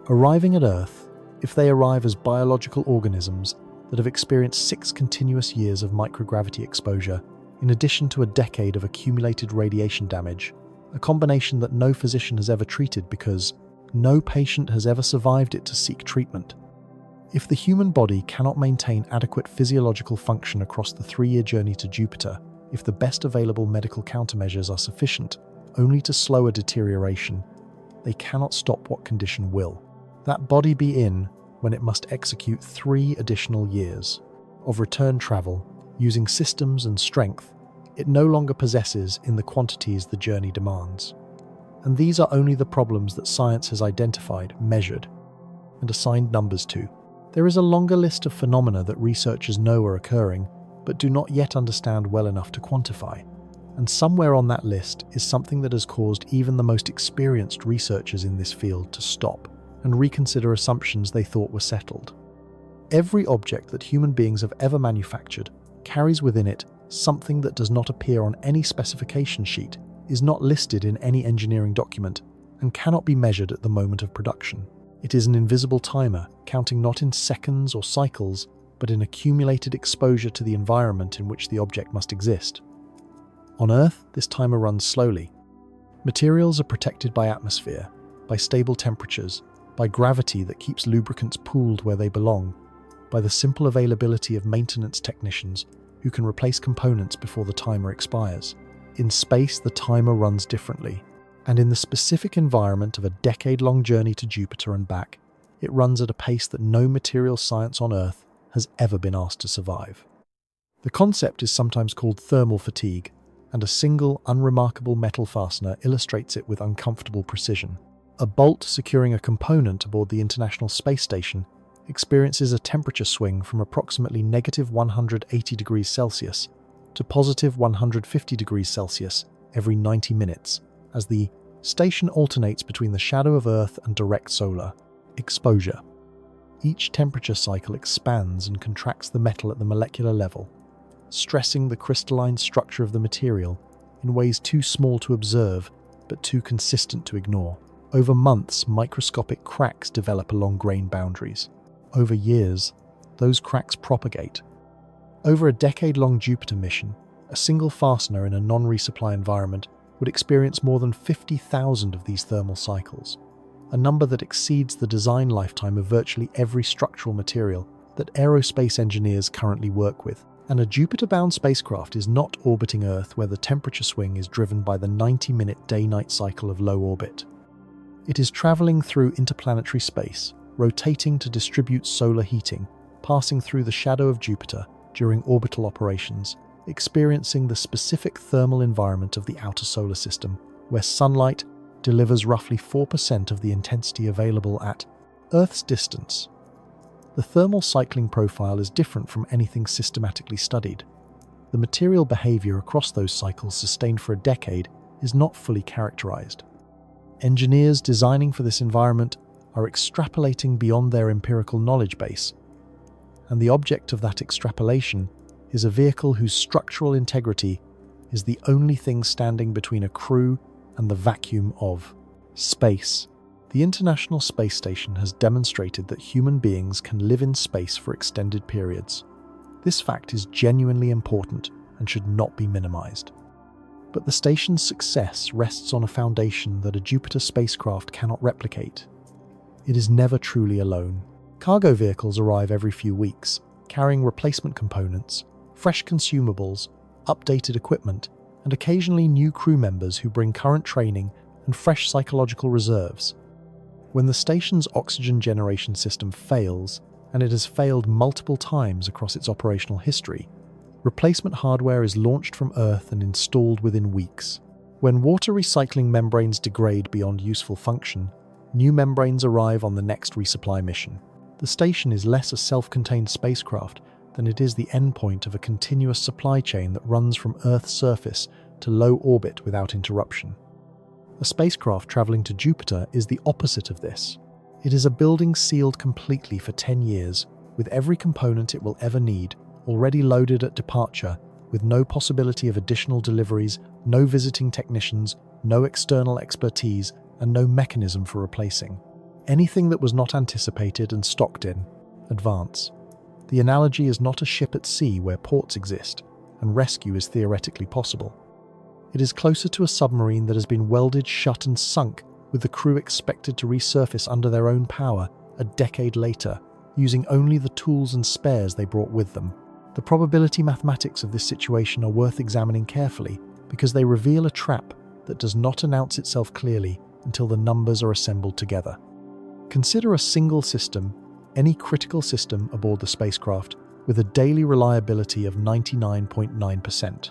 Arriving at Earth, if they arrive as biological organisms that have experienced 6 continuous years of microgravity exposure, in addition to a decade of accumulated radiation damage, a combination that no physician has ever treated because no patient has ever survived it to seek treatment. If the human body cannot maintain adequate physiological function across the 3-year journey to Jupiter, if the best available medical countermeasures are sufficient only to slow a deterioration, they cannot stop what condition will. That body be in when it must execute 3 additional years of return travel using systems and strength it no longer possesses in the quantities the journey demands. And these are only the problems that science has identified, measured, and assigned numbers to. There is a longer list of phenomena that researchers know are occurring, but do not yet understand well enough to quantify. And somewhere on that list is something that has caused even the most experienced researchers in this field to stop and reconsider assumptions they thought were settled. Every object that human beings have ever manufactured carries within it something that does not appear on any specification sheet, is not listed in any engineering document, and cannot be measured at the moment of production. It is an invisible timer, counting not in seconds or cycles, but in accumulated exposure to the environment in which the object must exist. On Earth, this timer runs slowly. Materials are protected by atmosphere, by stable temperatures, by gravity that keeps lubricants pooled where they belong, by the simple availability of maintenance technicians who can replace components before the timer expires. In space, the timer runs differently, and in the specific environment of a decade-long journey to Jupiter and back, it runs at a pace that no material science on Earth has ever been asked to survive. The concept is sometimes called thermal fatigue, and a single, unremarkable metal fastener illustrates it with uncomfortable precision. A bolt securing a component aboard the International Space Station experiences a temperature swing from approximately negative 180 degrees Celsius to positive 150 degrees Celsius every 90 minutes, as the station alternates between the shadow of Earth and direct solar exposure. Each temperature cycle expands and contracts the metal at the molecular level, stressing the crystalline structure of the material in ways too small to observe, but too consistent to ignore. Over months, microscopic cracks develop along grain boundaries. Over years, those cracks propagate. Over a decade-long Jupiter mission, a single fastener in a non-resupply environment would experience more than 50,000 of these thermal cycles, a number that exceeds the design lifetime of virtually every structural material that aerospace engineers currently work with. And a Jupiter-bound spacecraft is not orbiting Earth where the temperature swing is driven by the 90-minute day-night cycle of low orbit. It is traveling through interplanetary space, rotating to distribute solar heating, passing through the shadow of Jupiter during orbital operations, experiencing the specific thermal environment of the outer solar system, where sunlight delivers roughly 4% of the intensity available at Earth's distance. The thermal cycling profile is different from anything systematically studied. The material behavior across those cycles sustained for a decade is not fully characterized. Engineers designing for this environment are extrapolating beyond their empirical knowledge base, and the object of that extrapolation is a vehicle whose structural integrity is the only thing standing between a crew and the vacuum of space. The International Space Station has demonstrated that human beings can live in space for extended periods. This fact is genuinely important and should not be minimized. But the station's success rests on a foundation that a Jupiter spacecraft cannot replicate. It is never truly alone. Cargo vehicles arrive every few weeks, carrying replacement components, fresh consumables, updated equipment, and occasionally new crew members who bring current training and fresh psychological reserves. When the station's oxygen generation system fails, and it has failed multiple times across its operational history, replacement hardware is launched from Earth and installed within weeks. When water recycling membranes degrade beyond useful function, new membranes arrive on the next resupply mission. The station is less a self-contained spacecraft than it is the endpoint of a continuous supply chain that runs from Earth's surface to low orbit without interruption. A spacecraft traveling to Jupiter is the opposite of this. It is a building sealed completely for 10 years, with every component it will ever need already loaded at departure, with no possibility of additional deliveries, no visiting technicians, no external expertise, and no mechanism for replacing anything that was not anticipated and stocked in advance. The analogy is not a ship at sea where ports exist, and rescue is theoretically possible. It is closer to a submarine that has been welded shut and sunk, with the crew expected to resurface under their own power a decade later, using only the tools and spares they brought with them. The probability mathematics of this situation are worth examining carefully because they reveal a trap that does not announce itself clearly until the numbers are assembled together. Consider a single system, any critical system aboard the spacecraft, with a daily reliability of 99.9%.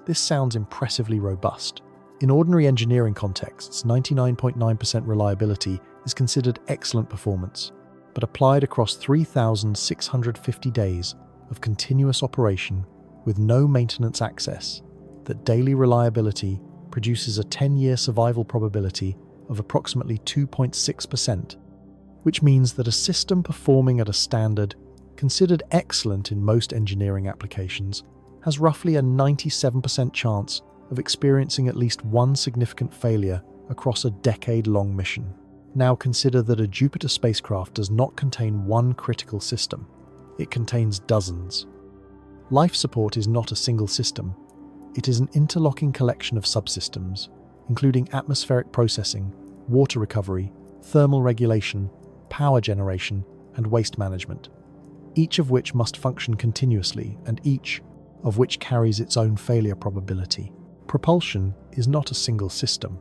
This sounds impressively robust. In ordinary engineering contexts, 99.9% reliability is considered excellent performance, but applied across 3,650 days of continuous operation with no maintenance access, that daily reliability produces a 10-year survival probability of approximately 2.6%, which means that a system performing at a standard considered excellent in most engineering applications has roughly a 97% chance of experiencing at least one significant failure across a decade-long mission. Now consider that a Jupiter spacecraft does not contain one critical system. It contains dozens. Life support is not a single system. It is an interlocking collection of subsystems, including atmospheric processing, water recovery, thermal regulation, power generation, and waste management, each of which must function continuously and each of which carries its own failure probability. Propulsion is not a single system.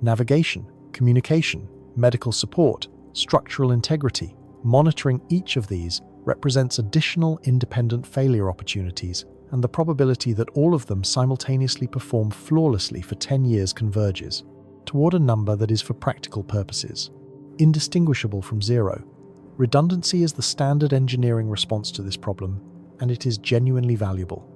Navigation, communication, medical support, structural integrity, monitoring each of these represents additional independent failure opportunities, and the probability that all of them simultaneously perform flawlessly for 10 years converges toward a number that is, for practical purposes, indistinguishable from zero. Redundancy is the standard engineering response to this problem, and it is genuinely valuable.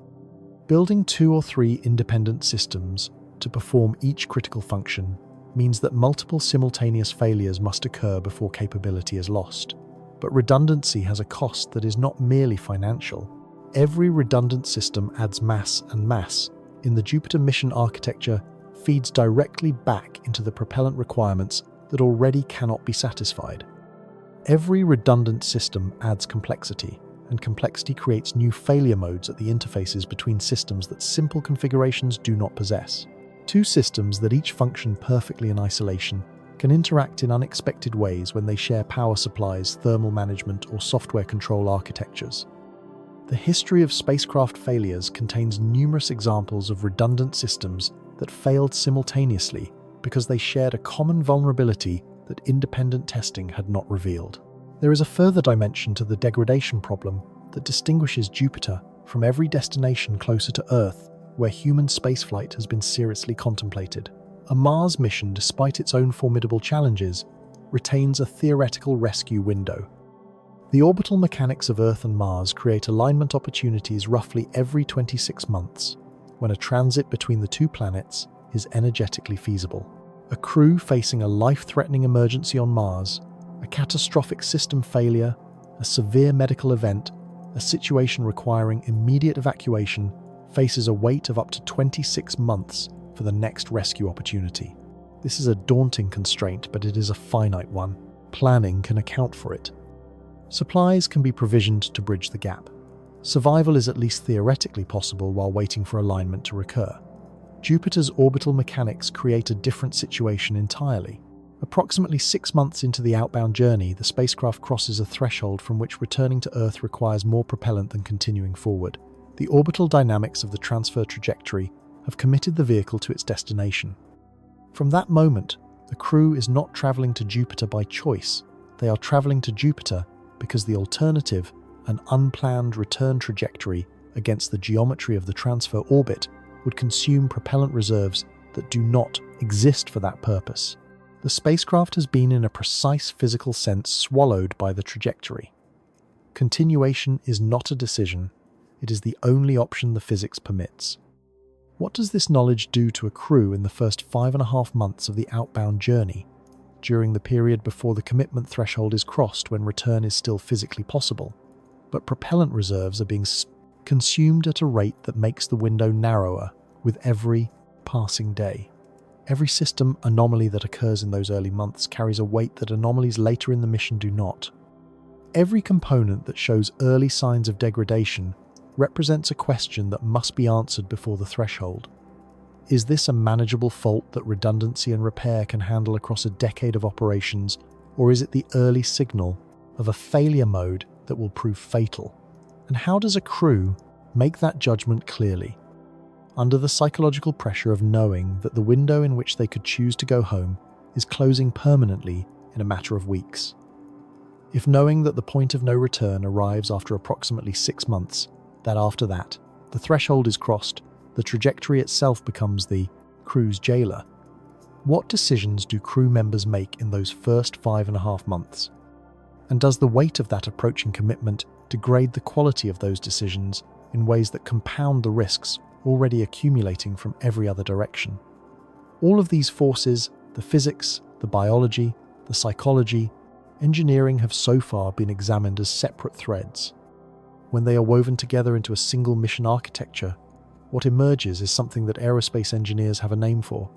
Building 2 or 3 independent systems to perform each critical function means that multiple simultaneous failures must occur before capability is lost. But redundancy has a cost that is not merely financial. Every redundant system adds mass and mass. In the Jupiter mission architecture, feeds directly back into the propellant requirements that already cannot be satisfied. Every redundant system adds complexity, and complexity creates new failure modes at the interfaces between systems that simple configurations do not possess. Two systems that each function perfectly in isolation can interact in unexpected ways when they share power supplies, thermal management, or software control architectures. The history of spacecraft failures contains numerous examples of redundant systems that failed simultaneously because they shared a common vulnerability that independent testing had not revealed. There is a further dimension to the degradation problem that distinguishes Jupiter from every destination closer to Earth where human spaceflight has been seriously contemplated. A Mars mission, despite its own formidable challenges, retains a theoretical rescue window. The orbital mechanics of Earth and Mars create alignment opportunities roughly every 26 months, when a transit between the two planets is energetically feasible. A crew facing a life-threatening emergency on Mars, a catastrophic system failure, a severe medical event, a situation requiring immediate evacuation, faces a wait of up to 26 months for the next rescue opportunity. This is a daunting constraint, but it is a finite one. Planning can account for it. Supplies can be provisioned to bridge the gap. Survival is at least theoretically possible while waiting for alignment to recur. Jupiter's orbital mechanics create a different situation entirely. Approximately 6 months into the outbound journey, the spacecraft crosses a threshold from which returning to Earth requires more propellant than continuing forward. The orbital dynamics of the transfer trajectory have committed the vehicle to its destination. From that moment, the crew is not traveling to Jupiter by choice. They are traveling to Jupiter because the alternative, an unplanned return trajectory against the geometry of the transfer orbit, would consume propellant reserves that do not exist for that purpose. The spacecraft has been, in a precise physical sense, swallowed by the trajectory. Continuation is not a decision. It is the only option the physics permits. What does this knowledge do to a crew in the first 5.5 months of the outbound journey, during the period before the commitment threshold is crossed when return is still physically possible? But propellant reserves are being consumed at a rate that makes the window narrower with every passing day. Every system anomaly that occurs in those early months carries a weight that anomalies later in the mission do not. Every component that shows early signs of degradation represents a question that must be answered before the threshold. Is this a manageable fault that redundancy and repair can handle across a decade of operations, or is it the early signal of a failure mode that will prove fatal? And how does a crew make that judgment clearly, under the psychological pressure of knowing that the window in which they could choose to go home is closing permanently in a matter of weeks? If knowing that the point of no return arrives after approximately 6 months, that after that, the threshold is crossed, the trajectory itself becomes the crew's jailer, what decisions do crew members make in those first 5.5 months? And does the weight of that approaching commitment degrade the quality of those decisions in ways that compound the risks already accumulating from every other direction? All of these forces, the physics, the biology, the psychology, engineering, have so far been examined as separate threads. When they are woven together into a single mission architecture, what emerges is something that aerospace engineers have a name for: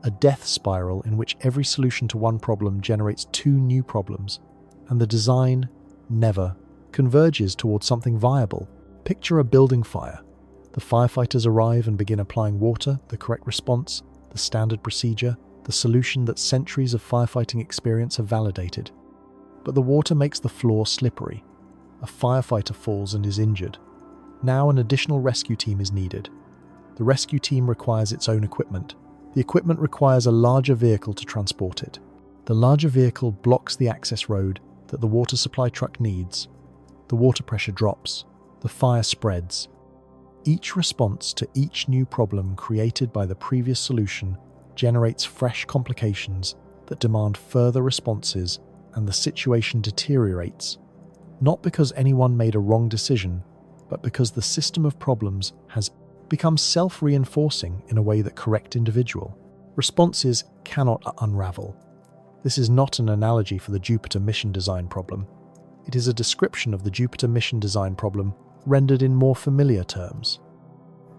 a death spiral in which every solution to one problem generates 2 new problems, and the design never converges towards something viable. Picture a building fire. The firefighters arrive and begin applying water, the correct response, the standard procedure, the solution that centuries of firefighting experience have validated. But the water makes the floor slippery. A firefighter falls and is injured. Now an additional rescue team is needed. The rescue team requires its own equipment. The equipment requires a larger vehicle to transport it. The larger vehicle blocks the access road that the water supply truck needs. The water pressure drops. The fire spreads. Each response to each new problem created by the previous solution generates fresh complications that demand further responses, and the situation deteriorates, not because anyone made a wrong decision, but because the system of problems has become self-reinforcing in a way that correct individual responses cannot unravel. This is not an analogy for the Jupiter mission design problem. It is a description of the Jupiter mission design problem rendered in more familiar terms.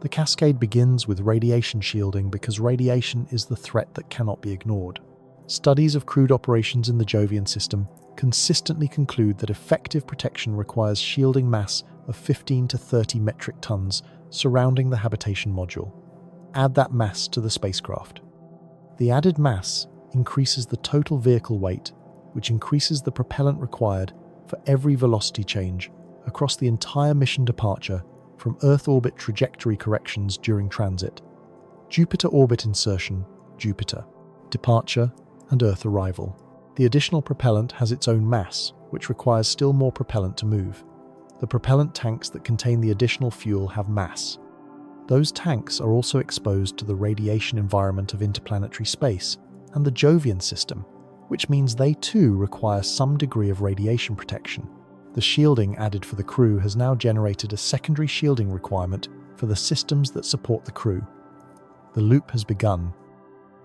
The cascade begins with radiation shielding because radiation is the threat that cannot be ignored. Studies of crewed operations in the Jovian system consistently conclude that effective protection requires shielding mass of 15 to 30 metric tons surrounding the habitation module. Add that mass to the spacecraft. The added mass increases the total vehicle weight, which increases the propellant required for every velocity change across the entire mission departure from Earth orbit trajectory corrections during transit, Jupiter orbit insertion, Jupiter, departure, and Earth arrival. The additional propellant has its own mass, which requires still more propellant to move. The propellant tanks that contain the additional fuel have mass. Those tanks are also exposed to the radiation environment of interplanetary space and the Jovian system, which means they too require some degree of radiation protection. The shielding added for the crew has now generated a secondary shielding requirement for the systems that support the crew. The loop has begun.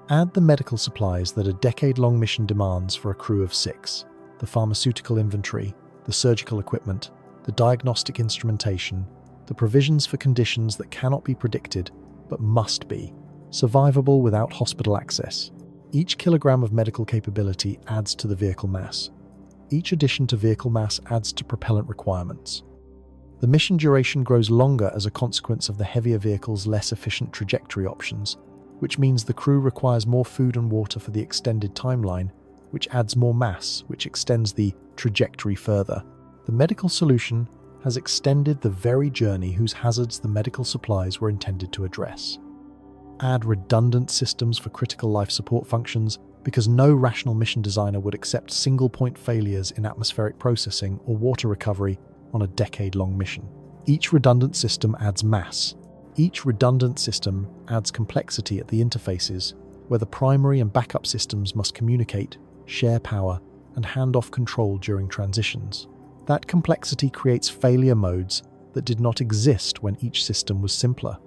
Add the medical supplies that a decade-long mission demands for a crew of 6, the pharmaceutical inventory, the surgical equipment, the diagnostic instrumentation, the provisions for conditions that cannot be predicted but must be, survivable without hospital access. Each kilogram of medical capability adds to the vehicle mass. Each addition to vehicle mass adds to propellant requirements. The mission duration grows longer as a consequence of the heavier vehicle's less efficient trajectory options, which means the crew requires more food and water for the extended timeline, which adds more mass, which extends the trajectory further. The medical solution has extended the very journey whose hazards the medical supplies were intended to address. Add redundant systems for critical life support functions, because no rational mission designer would accept single-point failures in atmospheric processing or water recovery on a decade-long mission. Each redundant system adds mass. Each redundant system adds complexity at the interfaces, where the primary and backup systems must communicate, share power, and hand off control during transitions. That complexity creates failure modes that did not exist when each system was simpler.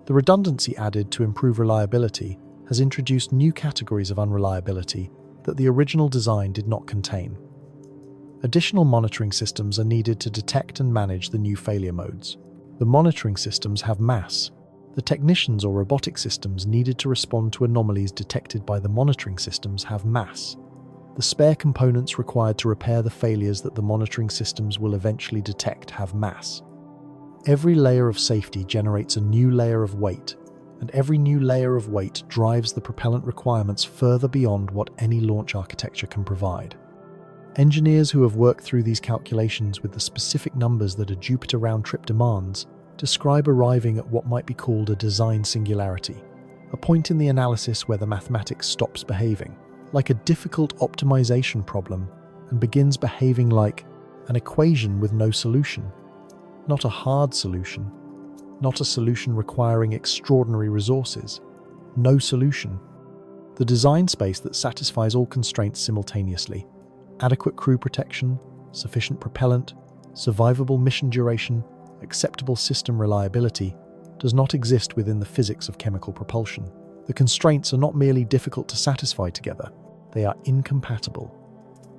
The redundancy added to improve reliability has introduced new categories of unreliability that the original design did not contain. Additional monitoring systems are needed to detect and manage the new failure modes. The monitoring systems have mass. The technicians or robotic systems needed to respond to anomalies detected by the monitoring systems have mass. The spare components required to repair the failures that the monitoring systems will eventually detect have mass. Every layer of safety generates a new layer of weight, and every new layer of weight drives the propellant requirements further beyond what any launch architecture can provide. Engineers who have worked through these calculations with the specific numbers that a Jupiter round trip demands describe arriving at what might be called a design singularity, a point in the analysis where the mathematics stops behaving like a difficult optimization problem and begins behaving like an equation with no solution, not a hard solution, not a solution requiring extraordinary resources, no solution. The design space that satisfies all constraints simultaneously, adequate crew protection, sufficient propellant, survivable mission duration, acceptable system reliability, does not exist within the physics of chemical propulsion. The constraints are not merely difficult to satisfy together, they are incompatible.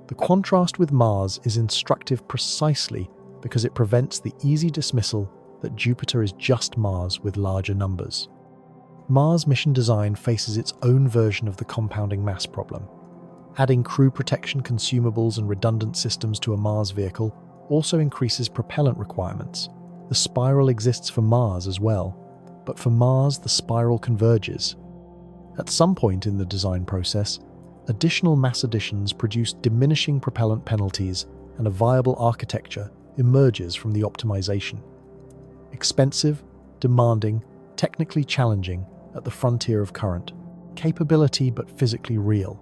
The contrast with Mars is instructive precisely because it prevents the easy dismissal that Jupiter is just Mars with larger numbers. Mars mission design faces its own version of the compounding mass problem. Adding crew protection consumables and redundant systems to a Mars vehicle also increases propellant requirements. The spiral exists for Mars as well, but for Mars the spiral converges. At some point in the design process, additional mass additions produce diminishing propellant penalties and a viable architecture emerges from the optimization. Expensive, demanding, technically challenging at the frontier of current, capability but physically real.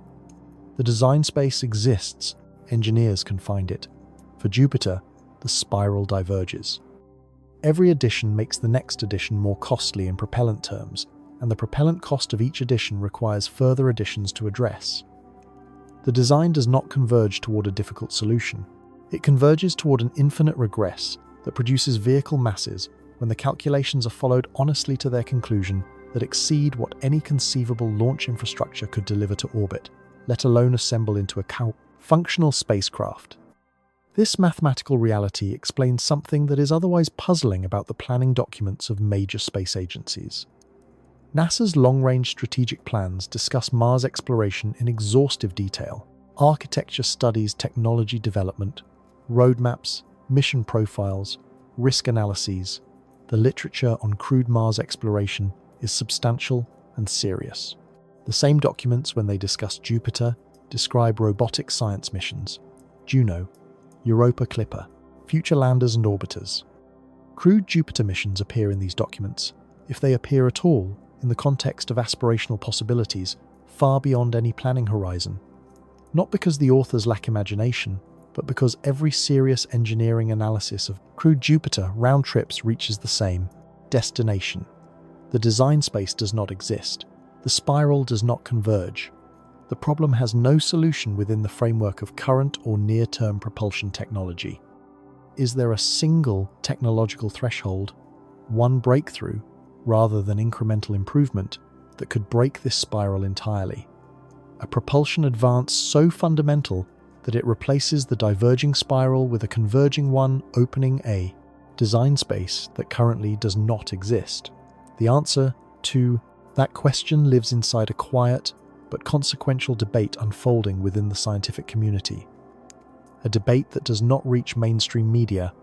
The design space exists, engineers can find it. For Jupiter, the spiral diverges. Every addition makes the next addition more costly in propellant terms, and the propellant cost of each addition requires further additions to address. The design does not converge toward a difficult solution. It converges toward an infinite regress that produces vehicle masses when the calculations are followed honestly to their conclusion that exceed what any conceivable launch infrastructure could deliver to orbit, let alone assemble into a functional spacecraft. This mathematical reality explains something that is otherwise puzzling about the planning documents of major space agencies. NASA's long-range strategic plans discuss Mars exploration in exhaustive detail. Architecture studies technology development, roadmaps, mission profiles, risk analyses. The literature on crewed Mars exploration is substantial and serious. The same documents, when they discuss Jupiter, describe robotic science missions, Juno, Europa Clipper, future landers and orbiters. Crewed Jupiter missions appear in these documents, if they appear at all, in the context of aspirational possibilities far beyond any planning horizon. Not because the authors lack imagination, but because every serious engineering analysis of crewed Jupiter round trips reaches the same destination. The design space does not exist. The spiral does not converge. The problem has no solution within the framework of current or near-term propulsion technology. Is there a single technological threshold, one breakthrough, rather than incremental improvement, that could break this spiral entirely? A propulsion advance so fundamental that it replaces the diverging spiral with a converging one, opening a design space that currently does not exist. The answer to that question lives inside a quiet but consequential debate unfolding within the scientific community. A debate that does not reach mainstream media,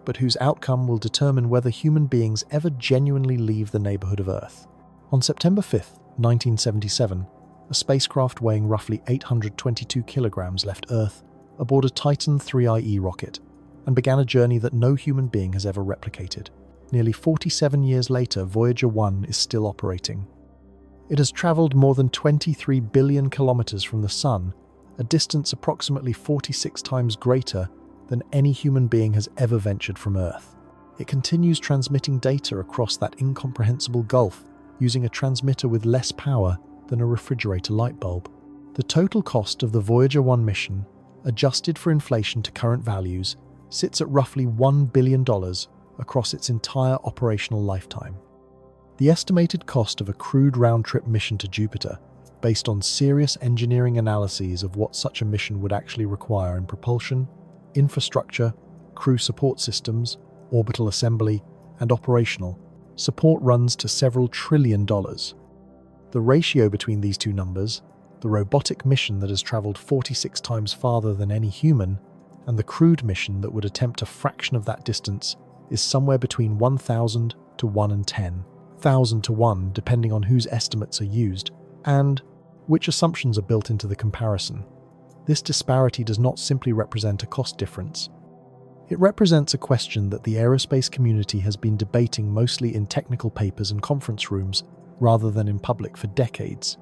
but whose outcome will determine whether human beings ever genuinely leave the neighborhood of Earth. On September 5th, 1977, a spacecraft weighing roughly 822 kilograms left Earth aboard a Titan 3IE rocket and began a journey that no human being has ever replicated. Nearly 47 years later, Voyager 1 is still operating. It has traveled more than 23 billion kilometers from the Sun, a distance approximately 46 times greater than any human being has ever ventured from Earth. It continues transmitting data across that incomprehensible gulf using a transmitter with less power than a refrigerator light bulb. The total cost of the Voyager 1 mission, adjusted for inflation to current values, sits at roughly $1 billion across its entire operational lifetime. The estimated cost of a crewed round-trip mission to Jupiter, based on serious engineering analyses of what such a mission would actually require in propulsion, infrastructure, crew support systems, orbital assembly, and operational support, runs to several $1 trillion. The ratio between these two numbers, the robotic mission that has traveled 46 times farther than any human, and the crewed mission that would attempt a fraction of that distance, is somewhere between 1,000 to 1 in 10,000 to 1, depending on whose estimates are used, and which assumptions are built into the comparison. This disparity does not simply represent a cost difference. It represents a question that the aerospace community has been debating mostly in technical papers and conference rooms, rather than in public, for decades,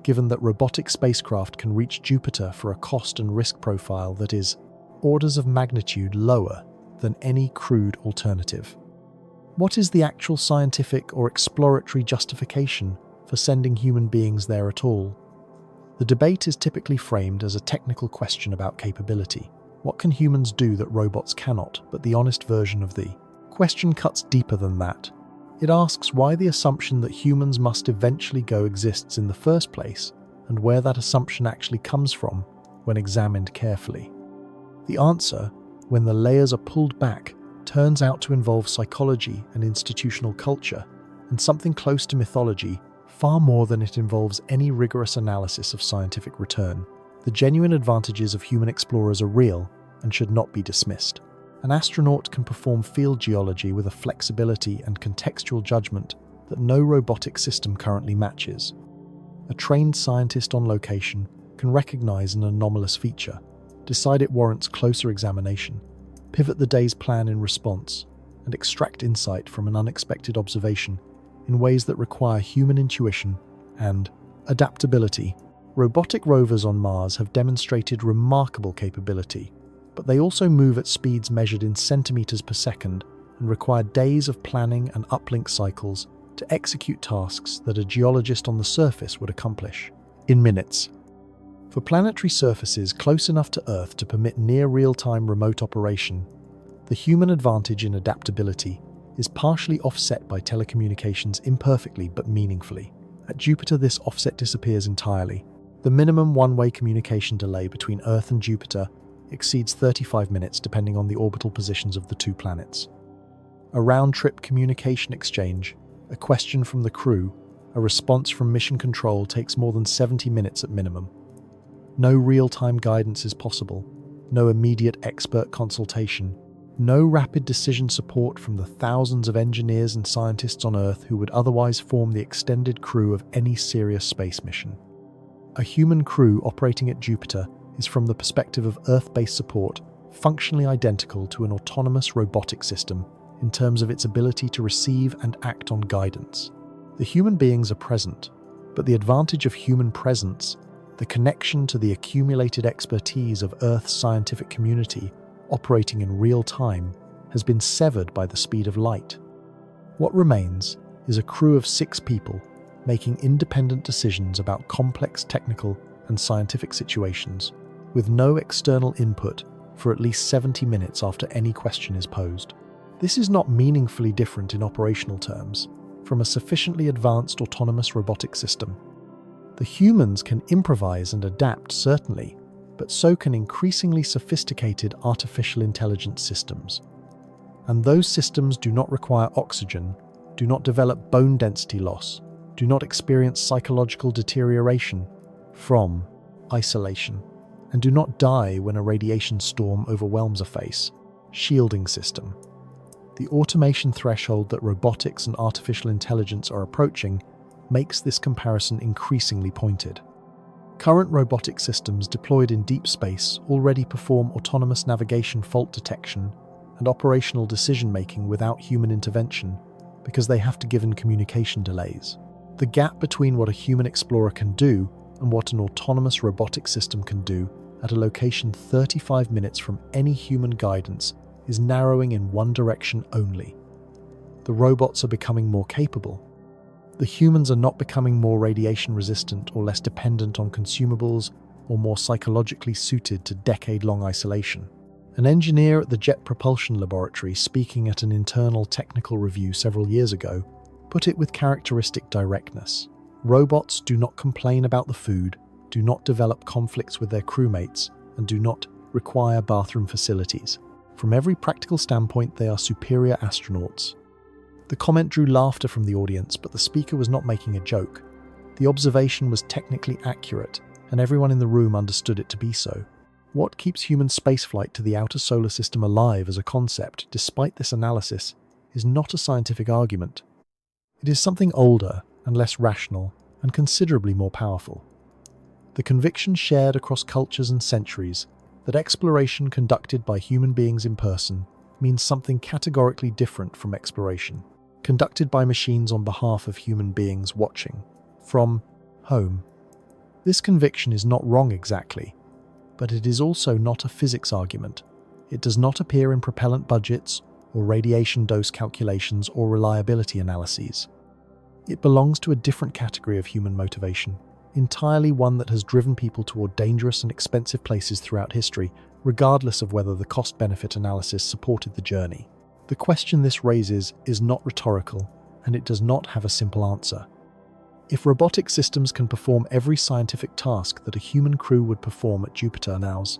given that robotic spacecraft can reach Jupiter for a cost and risk profile that is orders of magnitude lower than any crewed alternative. What is the actual scientific or exploratory justification for sending human beings there at all? The debate is typically framed as a technical question about capability. What can humans do that robots cannot? But the honest version of the question cuts deeper than that. It asks why the assumption that humans must eventually go exists in the first place, and where that assumption actually comes from when examined carefully. The answer, when the layers are pulled back, turns out to involve psychology and institutional culture, and something close to mythology, far more than it involves any rigorous analysis of scientific return. The genuine advantages of human explorers are real and should not be dismissed. An astronaut can perform field geology with a flexibility and contextual judgment that no robotic system currently matches. A trained scientist on location can recognize an anomalous feature, decide it warrants closer examination, pivot the day's plan in response, and extract insight from an unexpected observation in ways that require human intuition and adaptability. Robotic rovers on Mars have demonstrated remarkable capability, but they also move at speeds measured in centimeters per second and require days of planning and uplink cycles to execute tasks that a geologist on the surface would accomplish in minutes. For planetary surfaces close enough to Earth to permit near real-time remote operation, the human advantage in adaptability is partially offset by telecommunications imperfectly but meaningfully. At Jupiter, this offset disappears entirely. The minimum one-way communication delay between Earth and Jupiter exceeds 35 minutes depending on the orbital positions of the two planets. A round-trip communication exchange, a question from the crew, a response from mission control takes more than 70 minutes at minimum. No real-time guidance is possible, no immediate expert consultation, no rapid decision support from the thousands of engineers and scientists on Earth who would otherwise form the extended crew of any serious space mission. A human crew operating at Jupiter is, from the perspective of Earth-based support, functionally identical to an autonomous robotic system in terms of its ability to receive and act on guidance. The human beings are present, but the advantage of human presence, the connection to the accumulated expertise of Earth's scientific community operating in real time, has been severed by the speed of light. What remains is a crew of 6 people making independent decisions about complex technical and scientific situations, with no external input for at least 70 minutes after any question is posed. This is not meaningfully different in operational terms from a sufficiently advanced autonomous robotic system. The humans can improvise and adapt, certainly, but so can increasingly sophisticated artificial intelligence systems. And those systems do not require oxygen, do not develop bone density loss, do not experience psychological deterioration from isolation, and do not die when a radiation storm overwhelms a face. Shielding system. The automation threshold that robotics and artificial intelligence are approaching makes this comparison increasingly pointed. Current robotic systems deployed in deep space already perform autonomous navigation, fault detection, and operational decision-making without human intervention because they have to given communication delays. The gap between what a human explorer can do and what an autonomous robotic system can do at a location 35 minutes from any human guidance is narrowing in one direction only. The robots are becoming more capable. The humans are not becoming more radiation resistant or less dependent on consumables or more psychologically suited to decade-long isolation. An engineer at the Jet Propulsion Laboratory, speaking at an internal technical review several years ago, put it with characteristic directness. Robots do not complain about the food, do not develop conflicts with their crewmates, and do not require bathroom facilities. From every practical standpoint, they are superior astronauts. The comment drew laughter from the audience, but the speaker was not making a joke. The observation was technically accurate, and everyone in the room understood it to be so. What keeps human spaceflight to the outer solar system alive as a concept, despite this analysis, is not a scientific argument. It is something older and less rational, and considerably more powerful. The conviction shared across cultures and centuries that exploration conducted by human beings in person means something categorically different from exploration conducted by machines on behalf of human beings watching from home. This conviction is not wrong exactly, but it is also not a physics argument. It does not appear in propellant budgets or radiation dose calculations or reliability analyses. It belongs to a different category of human motivation, entirely one that has driven people toward dangerous and expensive places throughout history, regardless of whether the cost-benefit analysis supported the journey. The question this raises is not rhetorical, and it does not have a simple answer. If robotic systems can perform every scientific task that a human crew would perform at Jupiter nows,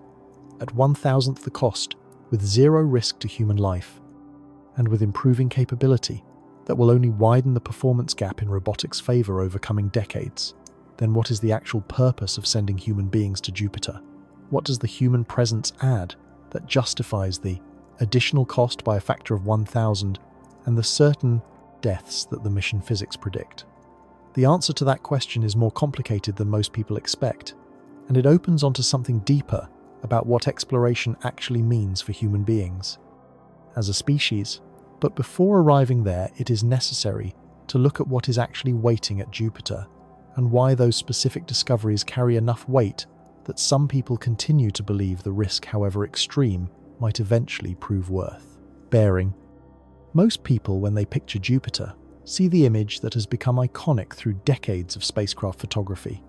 at 1,000th the cost, with zero risk to human life, and with improving capability that will only widen the performance gap in robotics' favor over coming decades, then what is the actual purpose of sending human beings to Jupiter? What does the human presence add that justifies the additional cost by a factor of 1,000 and the certain deaths that the mission physics predict? The answer to that question is more complicated than most people expect, and it opens onto something deeper about what exploration actually means for human beings as a species. But before arriving there, it is necessary to look at what is actually waiting at Jupiter and why those specific discoveries carry enough weight that some people continue to believe the risk, however extreme, might eventually prove worth bearing. Most people, when they picture Jupiter, see the image that has become iconic through decades of spacecraft photography.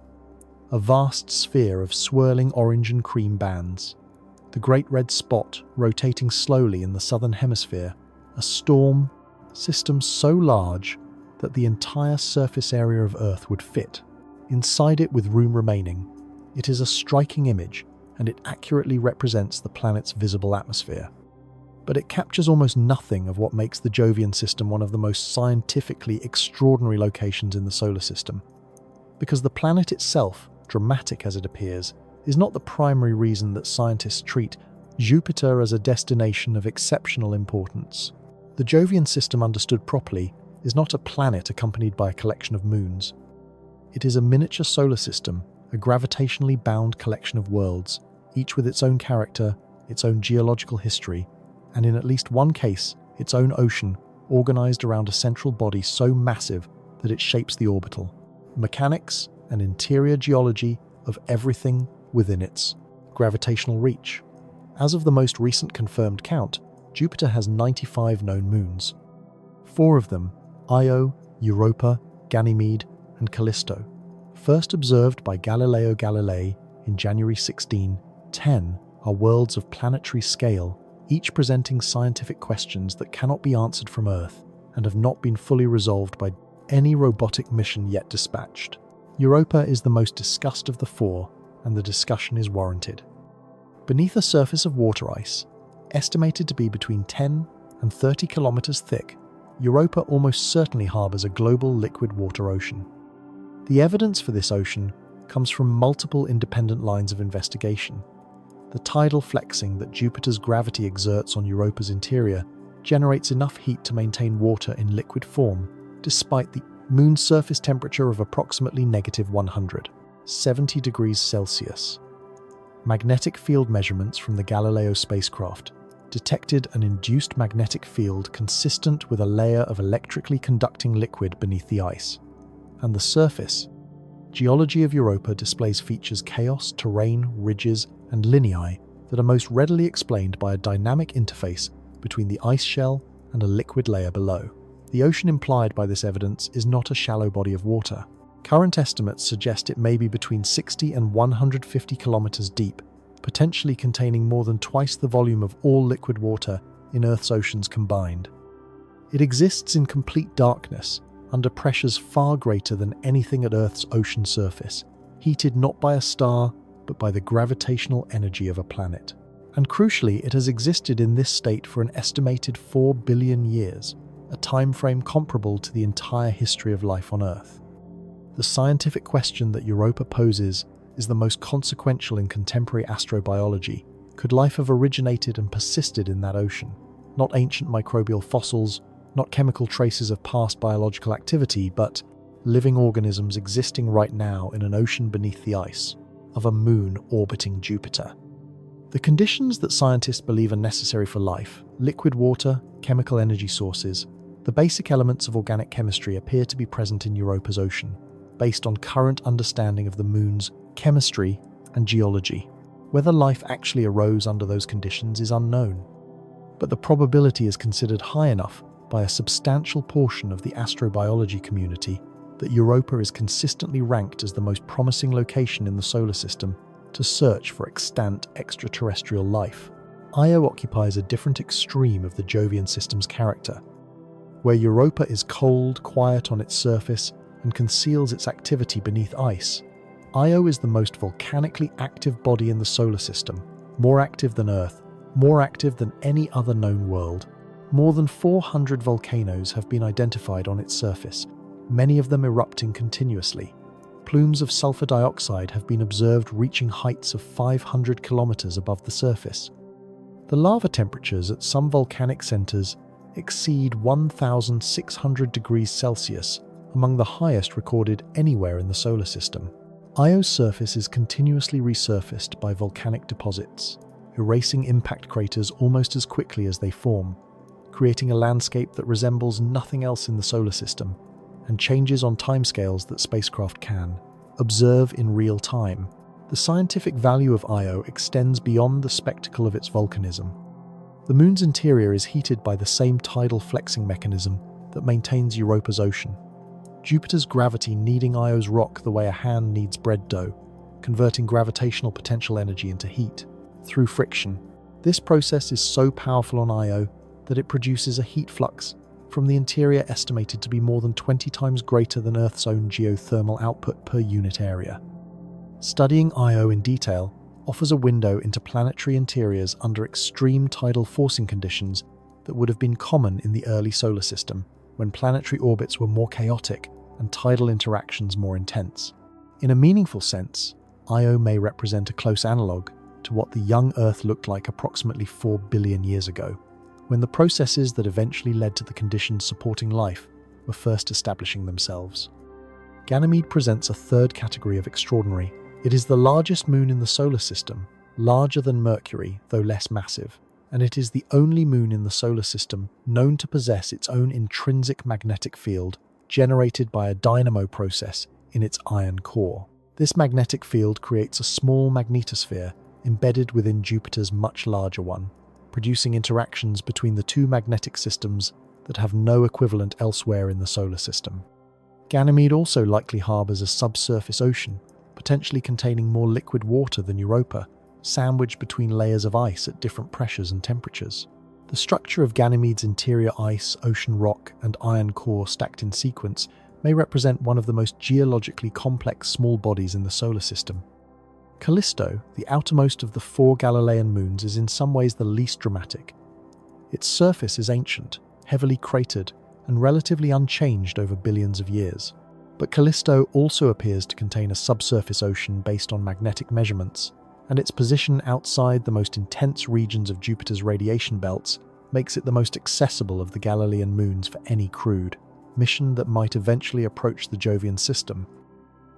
A vast sphere of swirling orange and cream bands, the great red spot rotating slowly in the southern hemisphere, a storm system so large that the entire surface area of Earth would fit. Inside it with room remaining, it is a striking image, and it accurately represents the planet's visible atmosphere. But it captures almost nothing of what makes the Jovian system one of the most scientifically extraordinary locations in the solar system. Because the planet itself, dramatic as it appears, is not the primary reason that scientists treat Jupiter as a destination of exceptional importance. The Jovian system, understood properly, is not a planet accompanied by a collection of moons. It is a miniature solar system, a gravitationally bound collection of worlds, each with its own character, its own geological history, and in at least one case, its own ocean, organized around a central body so massive that it shapes the orbital, mechanics, and interior geology of everything within its gravitational reach. As of the most recent confirmed count, Jupiter has 95 known moons. 4 of them, Io, Europa, Ganymede, and Callisto, first observed by Galileo Galilei in January 1610, are worlds of planetary scale, each presenting scientific questions that cannot be answered from Earth and have not been fully resolved by any robotic mission yet dispatched. Europa is the most discussed of the 4, and the discussion is warranted. Beneath a surface of water ice, estimated to be between 10 and 30 kilometers thick, Europa almost certainly harbors a global liquid water ocean. The evidence for this ocean comes from multiple independent lines of investigation. The tidal flexing that Jupiter's gravity exerts on Europa's interior generates enough heat to maintain water in liquid form, despite the moon's surface temperature of approximately -170 degrees Celsius. Magnetic field measurements from the Galileo spacecraft detected an induced magnetic field consistent with a layer of electrically conducting liquid beneath the ice. And the surface, geology of Europa displays features chaos, terrain, ridges, and lineae that are most readily explained by a dynamic interface between the ice shell and a liquid layer below. The ocean implied by this evidence is not a shallow body of water. Current estimates suggest it may be between 60 and 150 kilometers deep, potentially containing more than twice the volume of all liquid water in Earth's oceans combined. It exists in complete darkness, under pressures far greater than anything at Earth's ocean surface, heated not by a star, but by the gravitational energy of a planet. And crucially, it has existed in this state for an estimated 4 billion years, a time frame comparable to the entire history of life on Earth. The scientific question that Europa poses is the most consequential in contemporary astrobiology. Could life have originated and persisted in that ocean? Not ancient microbial fossils, not chemical traces of past biological activity, but living organisms existing right now in an ocean beneath the ice of a moon orbiting Jupiter. The conditions that scientists believe are necessary for life, liquid water, chemical energy sources, the basic elements of organic chemistry appear to be present in Europa's ocean, based on current understanding of the moon's chemistry and geology. Whether life actually arose under those conditions is unknown, but the probability is considered high enough by a substantial portion of the astrobiology community that Europa is consistently ranked as the most promising location in the solar system to search for extant extraterrestrial life. Io occupies a different extreme of the Jovian system's character. Where Europa is cold, quiet on its surface, and conceals its activity beneath ice, Io is the most volcanically active body in the solar system, more active than Earth, more active than any other known world. More than 400 volcanoes have been identified on its surface, many of them erupting continuously. Plumes of sulfur dioxide have been observed reaching heights of 500 kilometers above the surface. The lava temperatures at some volcanic centers exceed 1,600 degrees Celsius, among the highest recorded anywhere in the solar system. Io's surface is continuously resurfaced by volcanic deposits, erasing impact craters almost as quickly as they form, creating a landscape that resembles nothing else in the solar system, and changes on timescales that spacecraft can observe in real time. The scientific value of Io extends beyond the spectacle of its volcanism. The moon's interior is heated by the same tidal flexing mechanism that maintains Europa's ocean. Jupiter's gravity kneading Io's rock the way a hand kneads bread dough, converting gravitational potential energy into heat through friction. This process is so powerful on Io that it produces a heat flux from the interior estimated to be more than 20 times greater than Earth's own geothermal output per unit area. Studying Io in detail offers a window into planetary interiors under extreme tidal forcing conditions that would have been common in the early solar system, when planetary orbits were more chaotic and tidal interactions more intense. In a meaningful sense, Io may represent a close analogue to what the young Earth looked like approximately 4 billion years ago, when the processes that eventually led to the conditions supporting life were first establishing themselves. Ganymede presents a third category of extraordinary. It is the largest moon in the solar system, larger than Mercury, though less massive, and it is the only moon in the solar system known to possess its own intrinsic magnetic field, generated by a dynamo process in its iron core. This magnetic field creates a small magnetosphere embedded within Jupiter's much larger one, producing interactions between the two magnetic systems that have no equivalent elsewhere in the solar system. Ganymede also likely harbours a subsurface ocean, potentially containing more liquid water than Europa, sandwiched between layers of ice at different pressures and temperatures. The structure of Ganymede's interior ice, ocean rock, and iron core stacked in sequence may represent one of the most geologically complex small bodies in the solar system. Callisto, the outermost of the 4 Galilean moons, is in some ways the least dramatic. Its surface is ancient, heavily cratered, and relatively unchanged over billions of years. But Callisto also appears to contain a subsurface ocean based on magnetic measurements, and its position outside the most intense regions of Jupiter's radiation belts makes it the most accessible of the Galilean moons for any crewed mission that might eventually approach the Jovian system.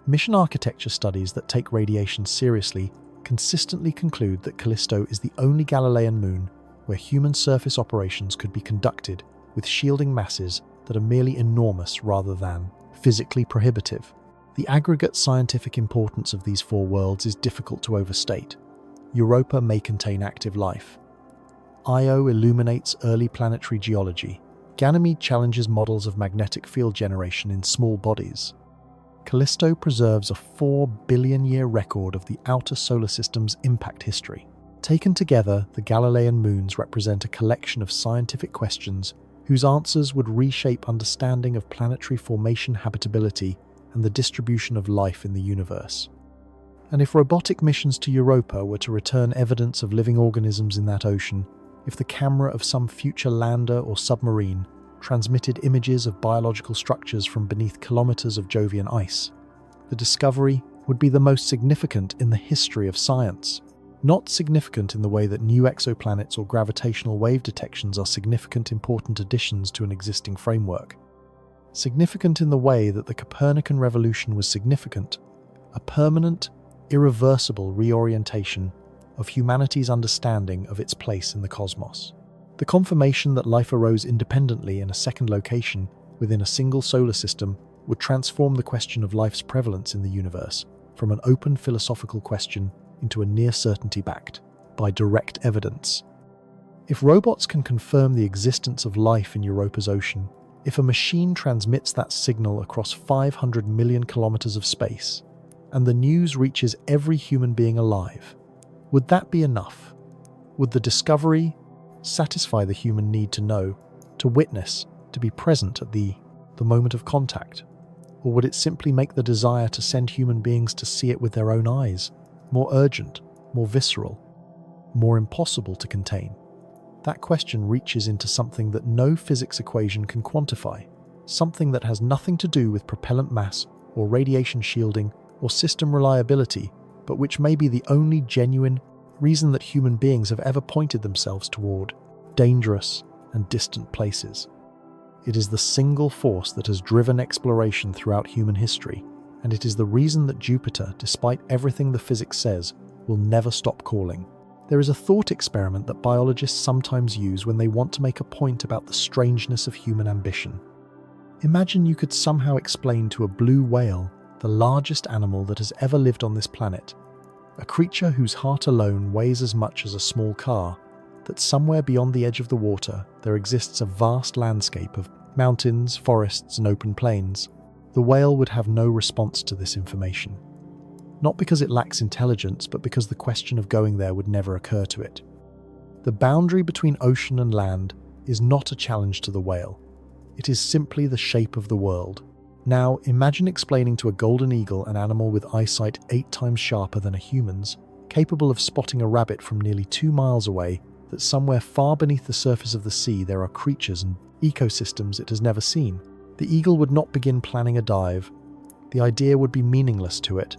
Mission architecture studies that take radiation seriously consistently conclude that Callisto is the only Galilean moon where human surface operations could be conducted with shielding masses that are merely enormous rather than physically prohibitive. The aggregate scientific importance of these 4 worlds is difficult to overstate. Europa may contain active life. Io illuminates early planetary geology. Ganymede challenges models of magnetic field generation in small bodies. Callisto preserves a 4 billion-year record of the outer solar system's impact history. Taken together, the Galilean moons represent a collection of scientific questions whose answers would reshape understanding of planetary formation, habitability, and the distribution of life in the universe. And if robotic missions to Europa were to return evidence of living organisms in that ocean, if the camera of some future lander or submarine transmitted images of biological structures from beneath kilometers of Jovian ice, the discovery would be the most significant in the history of science. Not significant in the way that new exoplanets or gravitational wave detections are significant important additions to an existing framework. Significant in the way that the Copernican revolution was significant, a permanent, irreversible reorientation of humanity's understanding of its place in the cosmos. The confirmation that life arose independently in a second location within a single solar system would transform the question of life's prevalence in the universe from an open philosophical question into a near certainty backed by direct evidence. If robots can confirm the existence of life in Europa's ocean, if a machine transmits that signal across 500 million kilometers of space, and the news reaches every human being alive, would that be enough? Would the discovery satisfy the human need to know, to witness, to be present at the moment of contact? Or would it simply make the desire to send human beings to see it with their own eyes more urgent, more visceral, more impossible to contain? That question reaches into something that no physics equation can quantify, something that has nothing to do with propellant mass or radiation shielding or system reliability, but which may be the only genuine reason that human beings have ever pointed themselves toward dangerous and distant places. It is the single force that has driven exploration throughout human history, and it is the reason that Jupiter, despite everything the physics says, will never stop calling. There is a thought experiment that biologists sometimes use when they want to make a point about the strangeness of human ambition. Imagine you could somehow explain to a blue whale, the largest animal that has ever lived on this planet, a creature whose heart alone weighs as much as a small car, that somewhere beyond the edge of the water there exists a vast landscape of mountains, forests, and open plains. The whale would have no response to this information. Not because it lacks intelligence, but because the question of going there would never occur to it. The boundary between ocean and land is not a challenge to the whale. It is simply the shape of the world. Now, imagine explaining to a golden eagle, an animal with eyesight 8 times sharper than a human's, capable of spotting a rabbit from nearly 2 miles away, that somewhere far beneath the surface of the sea there are creatures and ecosystems it has never seen. The eagle would not begin planning a dive. The idea would be meaningless to it.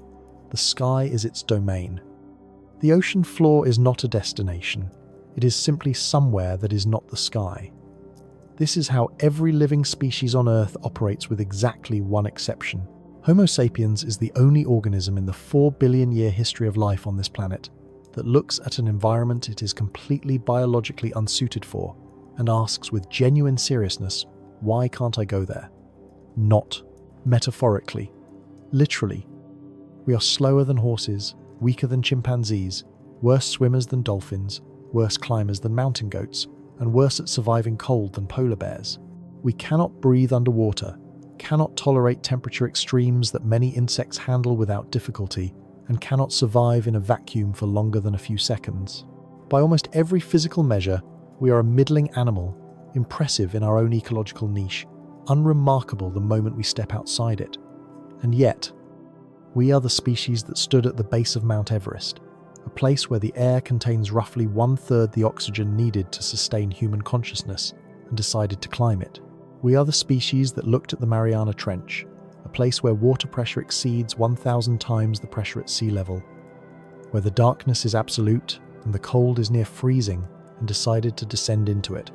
The sky is its domain. The ocean floor is not a destination. It is simply somewhere that is not the sky. This is how every living species on Earth operates, with exactly one exception. Homo sapiens is the only organism in the 4 billion year history of life on this planet that looks at an environment it is completely biologically unsuited for and asks with genuine seriousness, why can't I go there? Not metaphorically. Literally. We are slower than horses, weaker than chimpanzees, worse swimmers than dolphins, worse climbers than mountain goats, and worse at surviving cold than polar bears. We cannot breathe underwater, cannot tolerate temperature extremes that many insects handle without difficulty, and cannot survive in a vacuum for longer than a few seconds. By almost every physical measure, we are a middling animal, impressive in our own ecological niche, unremarkable the moment we step outside it. And yet, we are the species that stood at the base of Mount Everest, a place where the air contains roughly 1/3 the oxygen needed to sustain human consciousness, and decided to climb it. We are the species that looked at the Mariana Trench, a place where water pressure exceeds 1,000 times the pressure at sea level, where the darkness is absolute and the cold is near freezing, and decided to descend into it.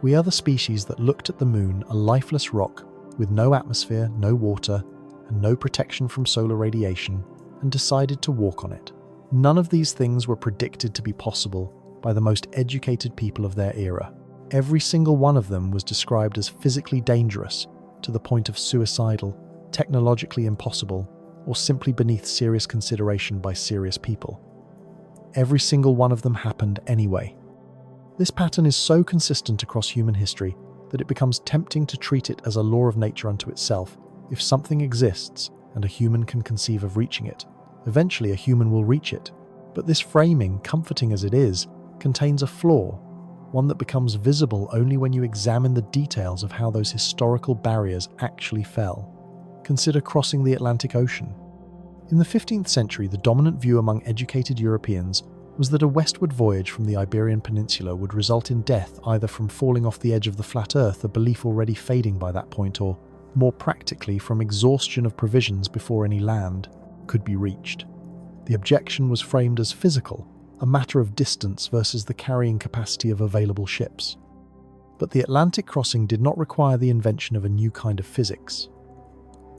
We are the species that looked at the moon, a lifeless rock with no atmosphere, no water, and no protection from solar radiation, and decided to walk on it. None of these things were predicted to be possible by the most educated people of their era. Every single one of them was described as physically dangerous, to the point of suicidal, technologically impossible, or simply beneath serious consideration by serious people. Every single one of them happened anyway. This pattern is so consistent across human history that it becomes tempting to treat it as a law of nature unto itself. If something exists and a human can conceive of reaching it, eventually a human will reach it. But this framing, comforting as it is, contains a flaw, one that becomes visible only when you examine the details of how those historical barriers actually fell. Consider crossing the Atlantic Ocean. In the 15th century, the dominant view among educated Europeans was that a westward voyage from the Iberian Peninsula would result in death, either from falling off the edge of the flat Earth, a belief already fading by that point, or, more practically, from exhaustion of provisions before any land could be reached. The objection was framed as physical, a matter of distance versus the carrying capacity of available ships. But the Atlantic crossing did not require the invention of a new kind of physics.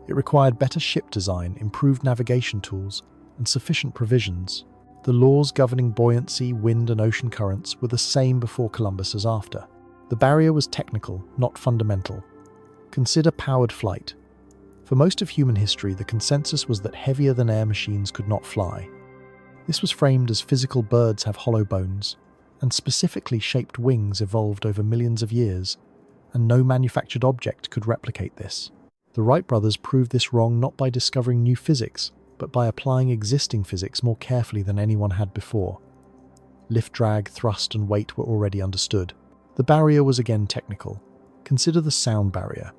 It required better ship design, improved navigation tools, and sufficient provisions. The laws governing buoyancy, wind, and ocean currents were the same before Columbus as after. The barrier was technical, not fundamental. Consider powered flight. For most of human history, the consensus was that heavier-than-air machines could not fly. This was framed as physical birds have hollow bones, and specifically shaped wings evolved over millions of years, and no manufactured object could replicate this. The Wright brothers proved this wrong not by discovering new physics, but by applying existing physics more carefully than anyone had before. Lift, drag, thrust, and weight were already understood. The barrier was again technical. Consider the sound barrier.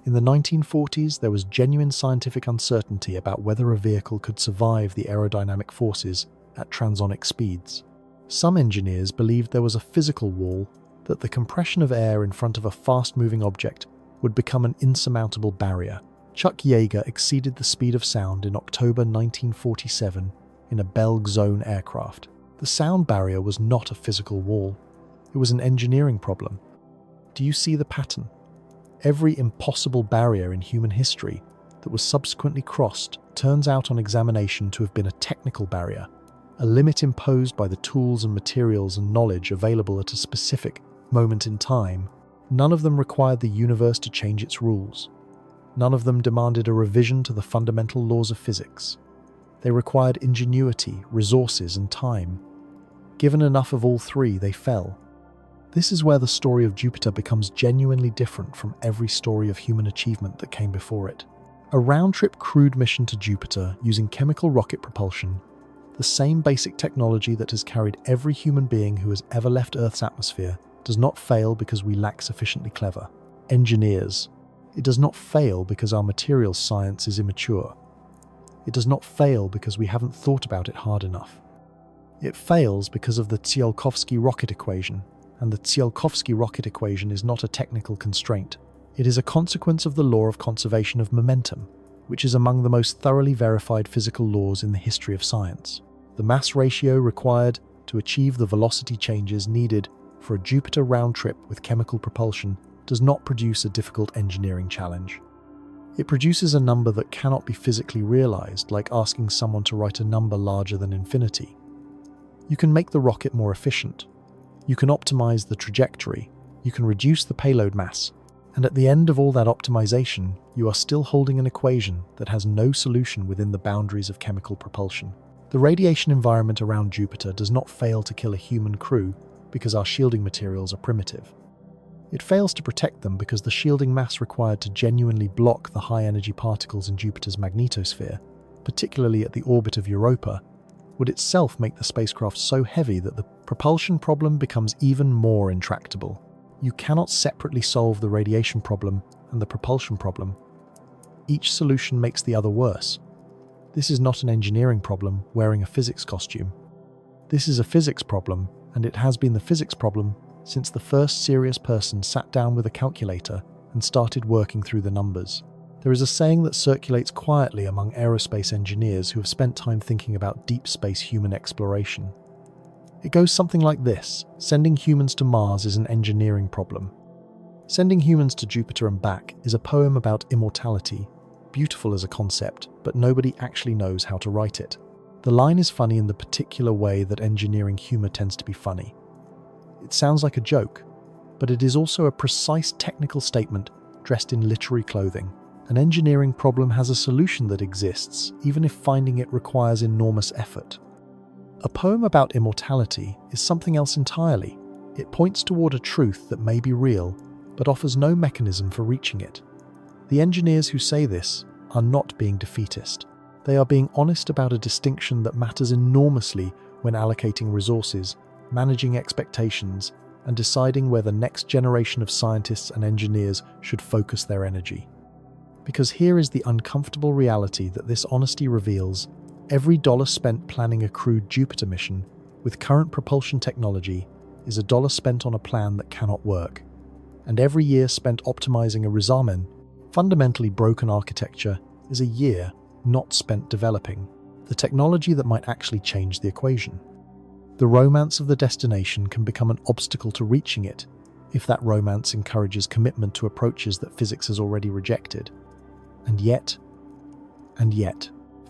In the 1940s, there was genuine scientific uncertainty about whether a vehicle could survive the aerodynamic forces at transonic speeds. Some engineers believed there was a physical wall, that the compression of air in front of a fast-moving object would become an insurmountable barrier. Chuck Yeager exceeded the speed of sound in October 1947 in a Belg Zone aircraft. The sound barrier was not a physical wall. It was an engineering problem. Do you see the pattern? Every impossible barrier in human history that was subsequently crossed turns out on examination to have been a technical barrier, a limit imposed by the tools and materials and knowledge available at a specific moment in time. None of them required the universe to change its rules. None of them demanded a revision to the fundamental laws of physics. They required ingenuity, resources, and time. Given enough of all three, they fell. This is where the story of Jupiter becomes genuinely different from every story of human achievement that came before it. A round-trip crewed mission to Jupiter using chemical rocket propulsion, the same basic technology that has carried every human being who has ever left Earth's atmosphere, does not fail because we lack sufficiently clever engineers. It does not fail because our materials science is immature. It does not fail because we haven't thought about it hard enough. It fails because of the Tsiolkovsky rocket equation, and the Tsiolkovsky rocket equation is not a technical constraint. It is a consequence of the law of conservation of momentum, which is among the most thoroughly verified physical laws in the history of science. The mass ratio required to achieve the velocity changes needed for a Jupiter round trip with chemical propulsion does not produce a difficult engineering challenge. It produces a number that cannot be physically realized, like asking someone to write a number larger than infinity. You can make the rocket more efficient. You can optimize the trajectory. You can reduce the payload mass. And at the end of all that optimization, you are still holding an equation that has no solution within the boundaries of chemical propulsion. The radiation environment around Jupiter does not fail to kill a human crew because our shielding materials are primitive. It fails to protect them because the shielding mass required to genuinely block the high-energy particles in Jupiter's magnetosphere, particularly at the orbit of Europa, would itself make the spacecraft so heavy that the propulsion problem becomes even more intractable. You cannot separately solve the radiation problem and the propulsion problem. Each solution makes the other worse. This is not an engineering problem wearing a physics costume. This is a physics problem, and it has been the physics problem since the first serious person sat down with a calculator and started working through the numbers. There is a saying that circulates quietly among aerospace engineers who have spent time thinking about deep space human exploration. It goes something like this: sending humans to Mars is an engineering problem. Sending humans to Jupiter and back is a poem about immortality, beautiful as a concept, but nobody actually knows how to write it. The line is funny in the particular way that engineering humor tends to be funny. It sounds like a joke, but it is also a precise technical statement dressed in literary clothing. An engineering problem has a solution that exists, even if finding it requires enormous effort. A poem about immortality is something else entirely. It points toward a truth that may be real, but offers no mechanism for reaching it. The engineers who say this are not being defeatist. They are being honest about a distinction that matters enormously when allocating resources, managing expectations, and deciding where the next generation of scientists and engineers should focus their energy. Because here is the uncomfortable reality that this honesty reveals: every dollar spent planning a crewed Jupiter mission with current propulsion technology is a dollar spent on a plan that cannot work. And every year spent optimizing a Reframing, fundamentally broken architecture, is a year not spent developing the technology that might actually change the equation. The romance of the destination can become an obstacle to reaching it if that romance encourages commitment to approaches that physics has already rejected. And yet,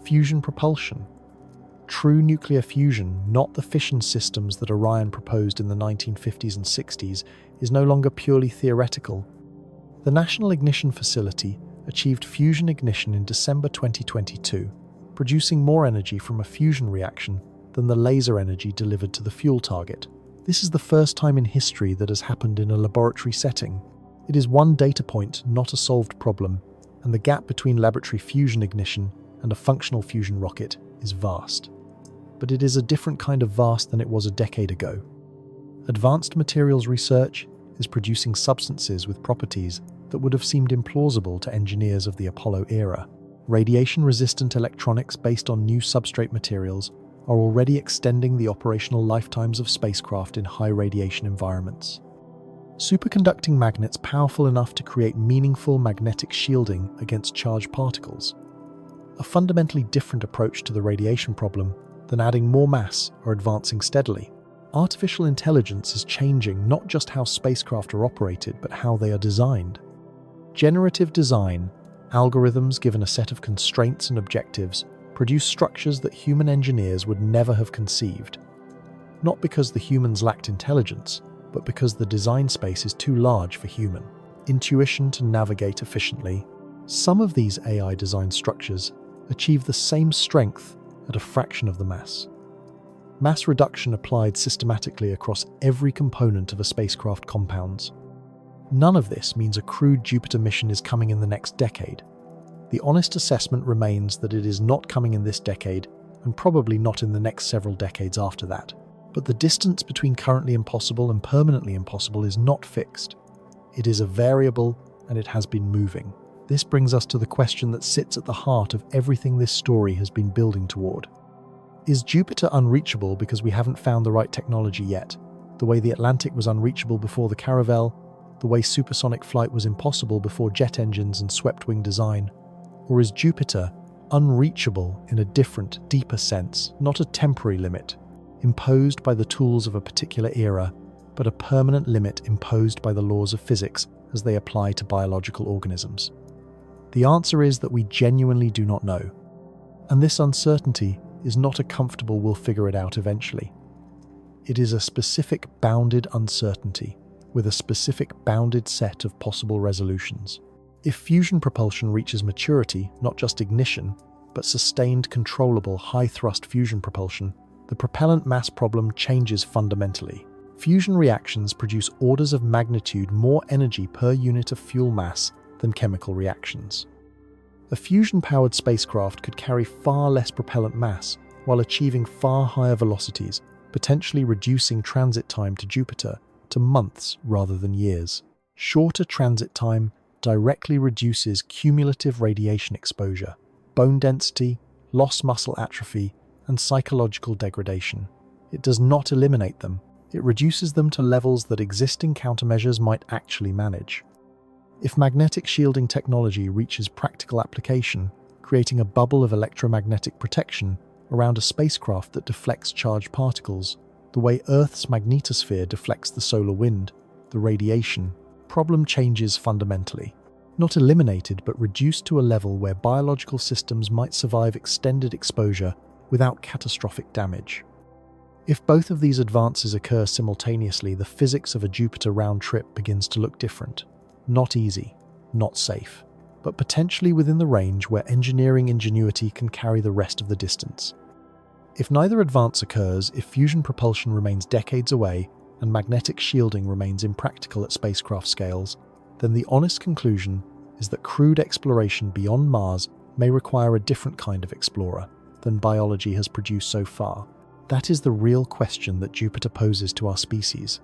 fusion propulsion, true nuclear fusion, not the fission systems that Orion proposed in the 1950s and 60s, is no longer purely theoretical. The National Ignition Facility achieved fusion ignition in December 2022, producing more energy from a fusion reaction than the laser energy delivered to the fuel target. This is the first time in history that has happened in a laboratory setting. It is one data point, not a solved problem, and the gap between laboratory fusion ignition and a functional fusion rocket is vast. But it is a different kind of vast than it was a decade ago. Advanced materials research is producing substances with properties that would have seemed implausible to engineers of the Apollo era. Radiation-resistant electronics based on new substrate materials are already extending the operational lifetimes of spacecraft in high radiation environments. Superconducting magnets powerful enough to create meaningful magnetic shielding against charged particles. A fundamentally different approach to the radiation problem than adding more mass or advancing steadily. Artificial intelligence is changing not just how spacecraft are operated, but how they are designed. Generative design, algorithms given a set of constraints and objectives, produce structures that human engineers would never have conceived. Not because the humans lacked intelligence, but because the design space is too large for human intuition to navigate efficiently. Some of these AI designed structures achieve the same strength at a fraction of the mass. Mass reduction applied systematically across every component of a spacecraft compounds. None of this means a crewed Jupiter mission is coming in the next decade. The honest assessment remains that it is not coming in this decade, and probably not in the next several decades after that. But the distance between currently impossible and permanently impossible is not fixed. It is a variable, and it has been moving. This brings us to the question that sits at the heart of everything this story has been building toward. Is Jupiter unreachable because we haven't found the right technology yet? The way the Atlantic was unreachable before the Caravel, the way supersonic flight was impossible before jet engines and swept-wing design? Or is Jupiter unreachable in a different, deeper sense, not a temporary limit, imposed by the tools of a particular era, but a permanent limit imposed by the laws of physics as they apply to biological organisms? The answer is that we genuinely do not know. And this uncertainty is not a comfortable "we'll figure it out eventually." It is a specific bounded uncertainty with a specific bounded set of possible resolutions. If fusion propulsion reaches maturity, not just ignition, but sustained controllable high-thrust fusion propulsion, the propellant mass problem changes fundamentally. Fusion reactions produce orders of magnitude more energy per unit of fuel mass than chemical reactions. A fusion-powered spacecraft could carry far less propellant mass while achieving far higher velocities, potentially reducing transit time to Jupiter to months rather than years. Shorter transit time directly reduces cumulative radiation exposure, bone density, lost muscle atrophy, and psychological degradation. It does not eliminate them. It reduces them to levels that existing countermeasures might actually manage. If magnetic shielding technology reaches practical application, creating a bubble of electromagnetic protection around a spacecraft that deflects charged particles, the way Earth's magnetosphere deflects the solar wind, the radiation, problem changes fundamentally. Not eliminated, but reduced to a level where biological systems might survive extended exposure without catastrophic damage. If both of these advances occur simultaneously, the physics of a Jupiter round trip begins to look different. Not easy, not safe, but potentially within the range where engineering ingenuity can carry the rest of the distance. If neither advance occurs, if fusion propulsion remains decades away and magnetic shielding remains impractical at spacecraft scales, then the honest conclusion is that crewed exploration beyond Mars may require a different kind of explorer than biology has produced so far. That is the real question that Jupiter poses to our species.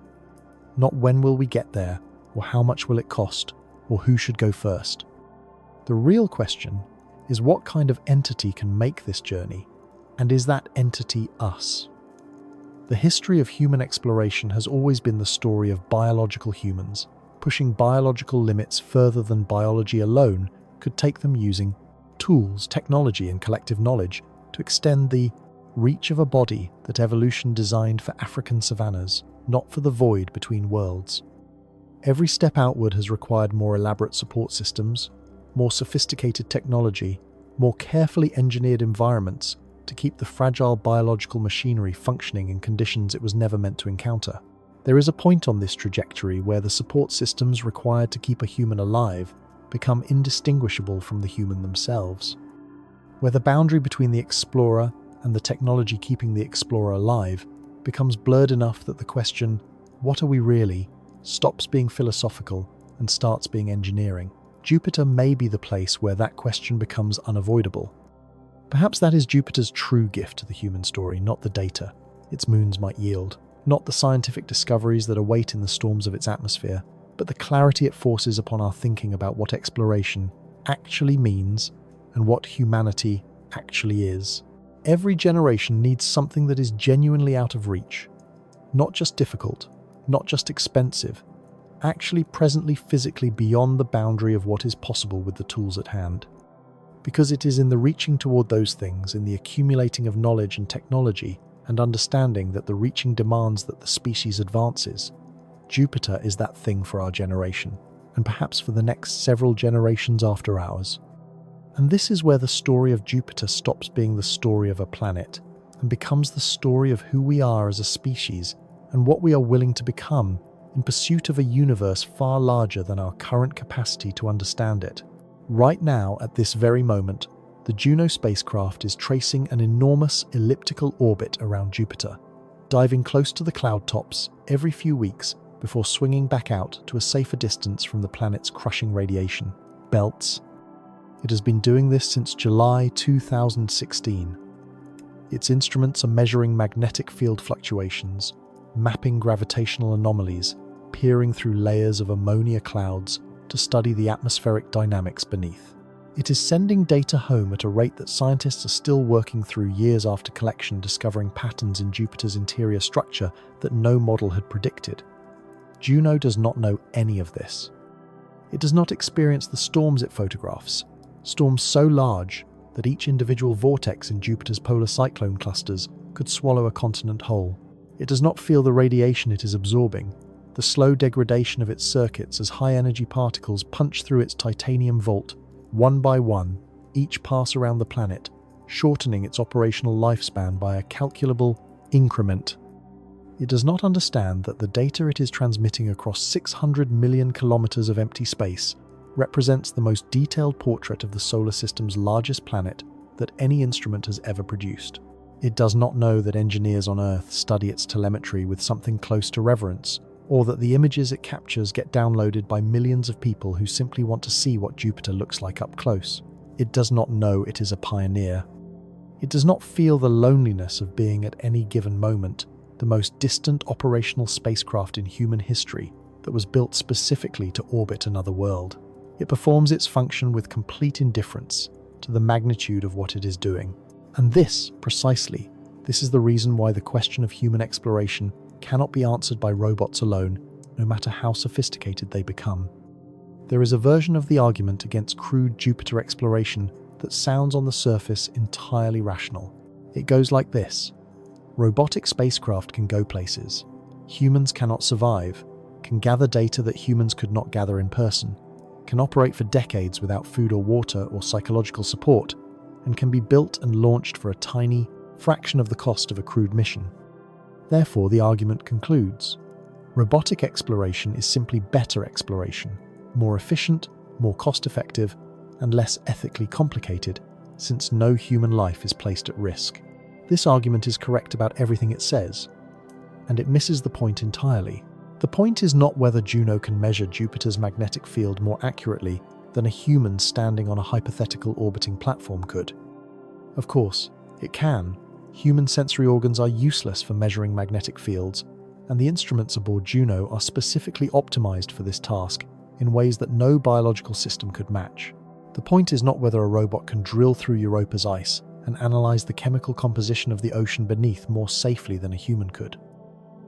Not when will we get there, or how much will it cost, or who should go first. The real question is what kind of entity can make this journey, and is that entity us? The history of human exploration has always been the story of biological humans, pushing biological limits further than biology alone could take them, using tools, technology, and collective knowledge to extend the reach of a body that evolution designed for African savannas, not for the void between worlds. Every step outward has required more elaborate support systems, more sophisticated technology, more carefully engineered environments to keep the fragile biological machinery functioning in conditions it was never meant to encounter. There is a point on this trajectory where the support systems required to keep a human alive become indistinguishable from the human themselves, where the boundary between the explorer and the technology keeping the explorer alive becomes blurred enough that the question, "What are we really?" stops being philosophical and starts being engineering. Jupiter may be the place where that question becomes unavoidable. Perhaps that is Jupiter's true gift to the human story, not the data its moons might yield, not the scientific discoveries that await in the storms of its atmosphere, but the clarity it forces upon our thinking about what exploration actually means and what humanity actually is. Every generation needs something that is genuinely out of reach, not just difficult, not just expensive, actually presently physically beyond the boundary of what is possible with the tools at hand. Because it is in the reaching toward those things, in the accumulating of knowledge and technology and understanding that the reaching demands that the species advances. Jupiter is that thing for our generation, and perhaps for the next several generations after ours. And this is where the story of Jupiter stops being the story of a planet and becomes the story of who we are as a species and what we are willing to become in pursuit of a universe far larger than our current capacity to understand it. Right now, at this very moment, the Juno spacecraft is tracing an enormous elliptical orbit around Jupiter, diving close to the cloud tops every few weeks before swinging back out to a safer distance from the planet's crushing radiation belts. It has been doing this since July 2016. Its instruments are measuring magnetic field fluctuations, mapping gravitational anomalies, peering through layers of ammonia clouds to study the atmospheric dynamics beneath. It is sending data home at a rate that scientists are still working through years after collection, discovering patterns in Jupiter's interior structure that no model had predicted. Juno does not know any of this. It does not experience the storms it photographs, storms so large that each individual vortex in Jupiter's polar cyclone clusters could swallow a continent whole. It does not feel the radiation it is absorbing, the slow degradation of its circuits as high-energy particles punch through its titanium vault. One by one, each pass around the planet, shortening its operational lifespan by a calculable increment. It does not understand that the data it is transmitting across 600 million kilometers of empty space represents the most detailed portrait of the solar system's largest planet that any instrument has ever produced. It does not know that engineers on Earth study its telemetry with something close to reverence, or that the images it captures get downloaded by millions of people who simply want to see what Jupiter looks like up close. It does not know it is a pioneer. It does not feel the loneliness of being at any given moment the most distant operational spacecraft in human history that was built specifically to orbit another world. It performs its function with complete indifference to the magnitude of what it is doing. And this is the reason why the question of human exploration cannot be answered by robots alone, no matter how sophisticated they become. There is a version of the argument against crude Jupiter exploration that sounds on the surface entirely rational. It goes like this: robotic spacecraft can go places. Humans cannot survive, can gather data that humans could not gather in person, can operate for decades without food or water or psychological support, and can be built and launched for a tiny fraction of the cost of a crewed mission. Therefore, the argument concludes, robotic exploration is simply better exploration, more efficient, more cost-effective, and less ethically complicated, since no human life is placed at risk. This argument is correct about everything it says, and it misses the point entirely. The point is not whether Juno can measure Jupiter's magnetic field more accurately than a human standing on a hypothetical orbiting platform could. Of course, it can. Human sensory organs are useless for measuring magnetic fields, and the instruments aboard Juno are specifically optimized for this task in ways that no biological system could match. The point is not whether a robot can drill through Europa's ice and analyze the chemical composition of the ocean beneath more safely than a human could.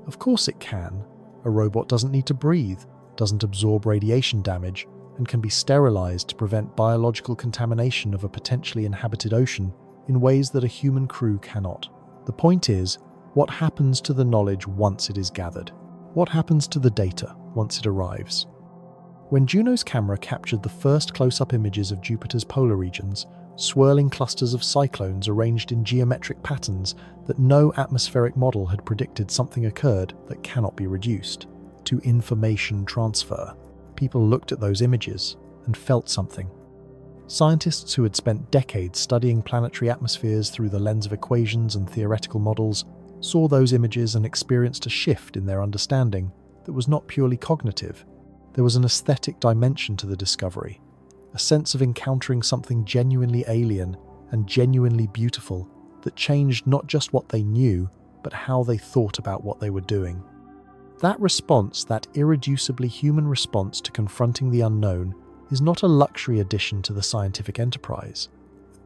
Of course it can. A robot doesn't need to breathe, doesn't absorb radiation damage, and can be sterilized to prevent biological contamination of a potentially inhabited ocean in ways that a human crew cannot. The point is, what happens to the knowledge once it is gathered? What happens to the data once it arrives? When Juno's camera captured the first close-up images of Jupiter's polar regions, swirling clusters of cyclones arranged in geometric patterns that no atmospheric model had predicted, something occurred that cannot be reduced to information transfer. People looked at those images and felt something. Scientists who had spent decades studying planetary atmospheres through the lens of equations and theoretical models saw those images and experienced a shift in their understanding that was not purely cognitive. There was an aesthetic dimension to the discovery, a sense of encountering something genuinely alien and genuinely beautiful that changed not just what they knew, but how they thought about what they were doing. That response, that irreducibly human response to confronting the unknown, is not a luxury addition to the scientific enterprise.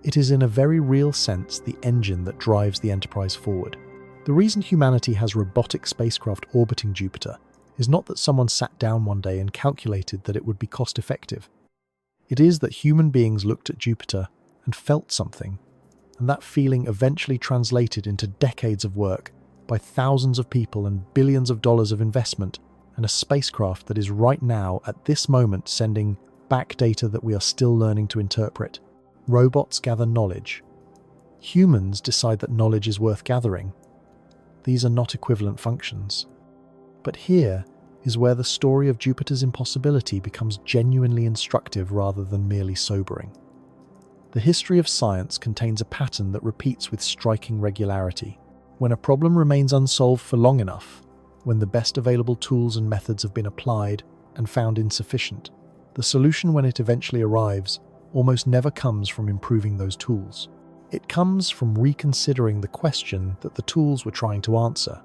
It is in a very real sense the engine that drives the enterprise forward. The reason humanity has robotic spacecraft orbiting Jupiter is not that someone sat down one day and calculated that it would be cost-effective. It is that human beings looked at Jupiter and felt something, and that feeling eventually translated into decades of work by thousands of people and billions of dollars of investment, and a spacecraft that is right now, at this moment, sending back data that we are still learning to interpret. Robots gather knowledge. Humans decide that knowledge is worth gathering. These are not equivalent functions. But here is where the story of Jupiter's impossibility becomes genuinely instructive rather than merely sobering. The history of science contains a pattern that repeats with striking regularity. When a problem remains unsolved for long enough, when the best available tools and methods have been applied and found insufficient, the solution, when it eventually arrives, almost never comes from improving those tools. It comes from reconsidering the question that the tools were trying to answer.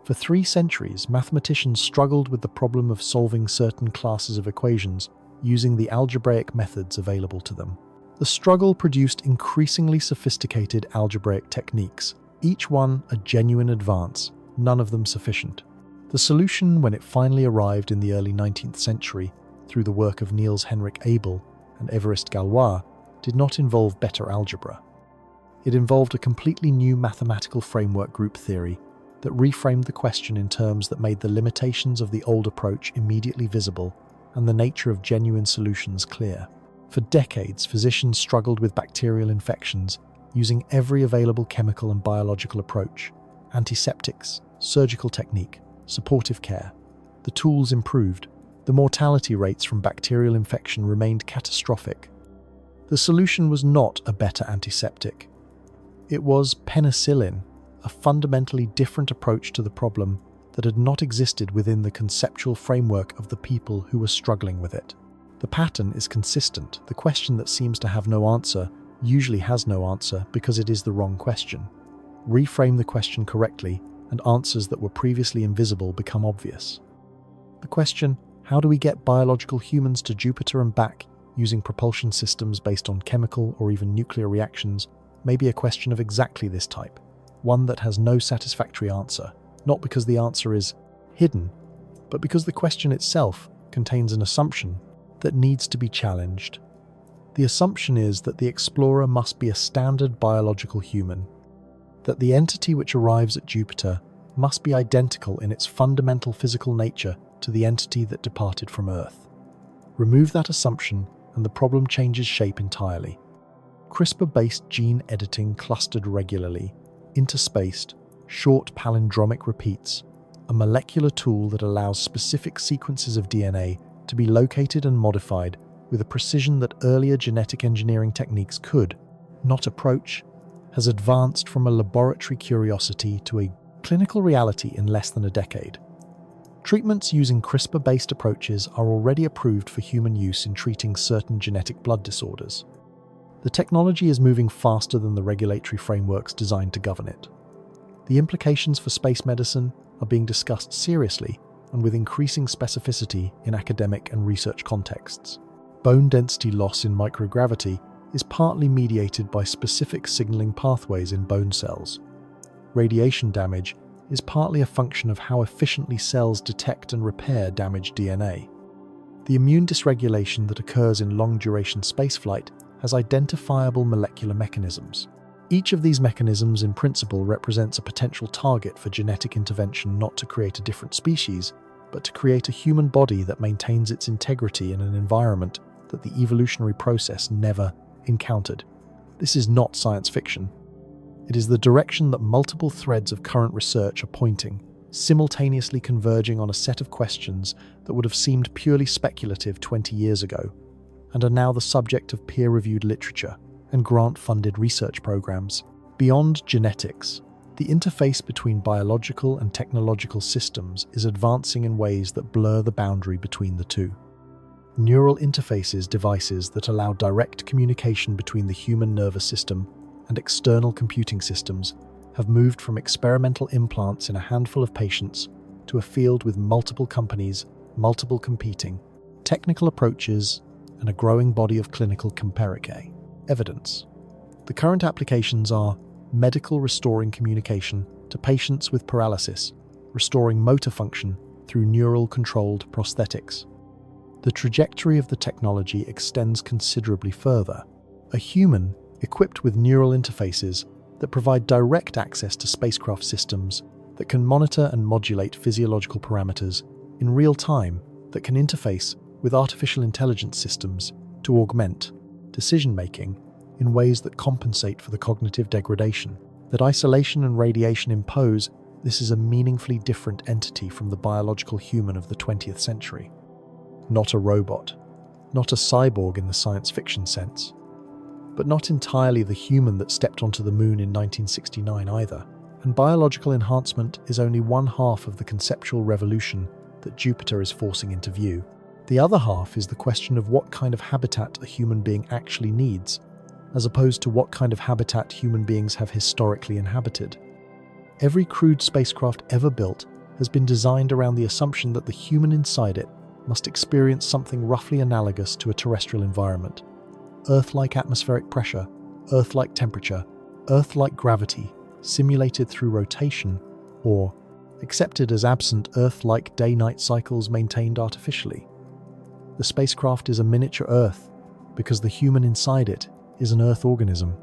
For 3 centuries, mathematicians struggled with the problem of solving certain classes of equations using the algebraic methods available to them. The struggle produced increasingly sophisticated algebraic techniques, each one a genuine advance, none of them sufficient. The solution, when it finally arrived in the early 19th century through the work of Niels Henrik Abel and Évariste Galois, did not involve better algebra. It involved a completely new mathematical framework group theory that reframed the question in terms that made the limitations of the old approach immediately visible and the nature of genuine solutions clear. For decades, physicians struggled with bacterial infections using every available chemical and biological approach: antiseptics, surgical technique, supportive care. The tools improved. The mortality rates from bacterial infection remained catastrophic. The solution was not a better antiseptic. It was penicillin, a fundamentally different approach to the problem that had not existed within the conceptual framework of the people who were struggling with it. The pattern is consistent. The question that seems to have no answer usually has no answer because it is the wrong question. Reframe the question correctly, and answers that were previously invisible become obvious. The question, how do we get biological humans to Jupiter and back using propulsion systems based on chemical or even nuclear reactions, may be a question of exactly this type, one that has no satisfactory answer, not because the answer is hidden, but because the question itself contains an assumption that needs to be challenged. The assumption is that the explorer must be a standard biological human, that the entity which arrives at Jupiter must be identical in its fundamental physical nature to the entity that departed from Earth. Remove that assumption and the problem changes shape entirely. CRISPR-based gene editing clustered regularly, interspaced, short palindromic repeats, a molecular tool that allows specific sequences of DNA to be located and modified with a precision that earlier genetic engineering techniques could not approach, has advanced from a laboratory curiosity to a clinical reality in less than a decade. Treatments using CRISPR-based approaches are already approved for human use in treating certain genetic blood disorders. The technology is moving faster than the regulatory frameworks designed to govern it. The implications for space medicine are being discussed seriously and with increasing specificity in academic and research contexts. Bone density loss in microgravity is partly mediated by specific signaling pathways in bone cells. Radiation damage is partly a function of how efficiently cells detect and repair damaged DNA. The immune dysregulation that occurs in long-duration spaceflight has identifiable molecular mechanisms. Each of these mechanisms in principle represents a potential target for genetic intervention, not to create a different species, but to create a human body that maintains its integrity in an environment that the evolutionary process never encountered. This is not science fiction. It is the direction that multiple threads of current research are pointing, simultaneously converging on a set of questions that would have seemed purely speculative 20 years ago, and are now the subject of peer-reviewed literature and grant-funded research programs. Beyond genetics, the interface between biological and technological systems is advancing in ways that blur the boundary between the two. Neural interfaces, devices that allow direct communication between the human nervous system and external computing systems, have moved from experimental implants in a handful of patients to a field with multiple companies, multiple competing technical approaches, and a growing body of clinical empirical evidence. The current applications are medical restoring communication to patients with paralysis, restoring motor function through neural-controlled prosthetics. The trajectory of the technology extends considerably further. A human equipped with neural interfaces that provide direct access to spacecraft systems that can monitor and modulate physiological parameters in real time, that can interface with artificial intelligence systems to augment decision-making in ways that compensate for the cognitive degradation that isolation and radiation impose. This is a meaningfully different entity from the biological human of the 20th century. Not a robot, not a cyborg in the science fiction sense, but not entirely the human that stepped onto the moon in 1969 either. And biological enhancement is only one half of the conceptual revolution that Jupiter is forcing into view. The other half is the question of what kind of habitat a human being actually needs, as opposed to what kind of habitat human beings have historically inhabited. Every crewed spacecraft ever built has been designed around the assumption that the human inside it must experience something roughly analogous to a terrestrial environment. Earth-like atmospheric pressure, Earth-like temperature, Earth-like gravity, simulated through rotation, or accepted as absent Earth-like day-night cycles maintained artificially. The spacecraft is a miniature Earth because the human inside it is an Earth organism.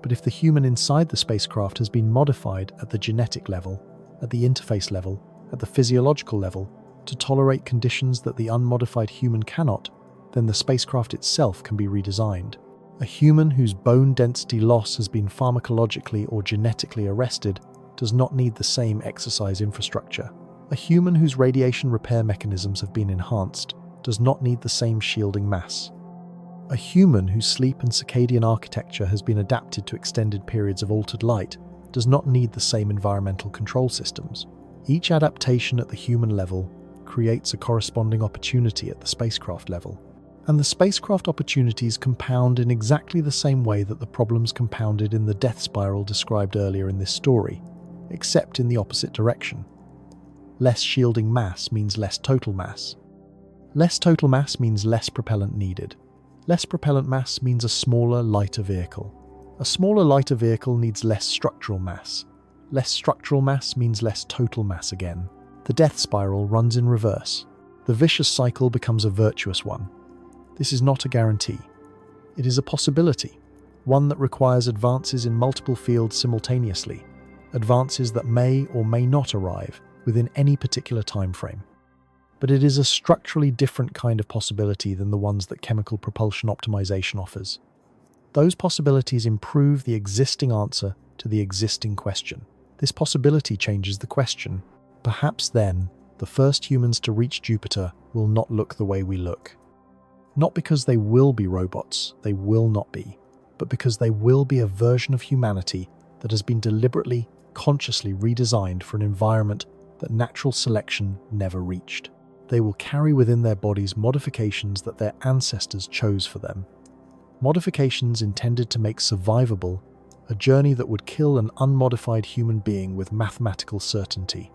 But if the human inside the spacecraft has been modified at the genetic level, at the interface level, at the physiological level, to tolerate conditions that the unmodified human cannot, then the spacecraft itself can be redesigned. A human whose bone density loss has been pharmacologically or genetically arrested does not need the same exercise infrastructure. A human whose radiation repair mechanisms have been enhanced does not need the same shielding mass. A human whose sleep and circadian architecture has been adapted to extended periods of altered light does not need the same environmental control systems. Each adaptation at the human level creates a corresponding opportunity at the spacecraft level. And the spacecraft opportunities compound in exactly the same way that the problems compounded in the death spiral described earlier in this story, except in the opposite direction. Less shielding mass means less total mass. Less total mass means less propellant needed. Less propellant mass means a smaller, lighter vehicle. A smaller, lighter vehicle needs less structural mass. Less structural mass means less total mass again. The death spiral runs in reverse. The vicious cycle becomes a virtuous one. This is not a guarantee. It is a possibility, one that requires advances in multiple fields simultaneously, advances that may or may not arrive within any particular time frame. But it is a structurally different kind of possibility than the ones that chemical propulsion optimization offers. Those possibilities improve the existing answer to the existing question. This possibility changes the question. Perhaps then, the first humans to reach Jupiter will not look the way we look. Not because they will be robots, they will not be, but because they will be a version of humanity that has been deliberately, consciously redesigned for an environment that natural selection never reached. They will carry within their bodies modifications that their ancestors chose for them. Modifications intended to make survivable a journey that would kill an unmodified human being with mathematical certainty.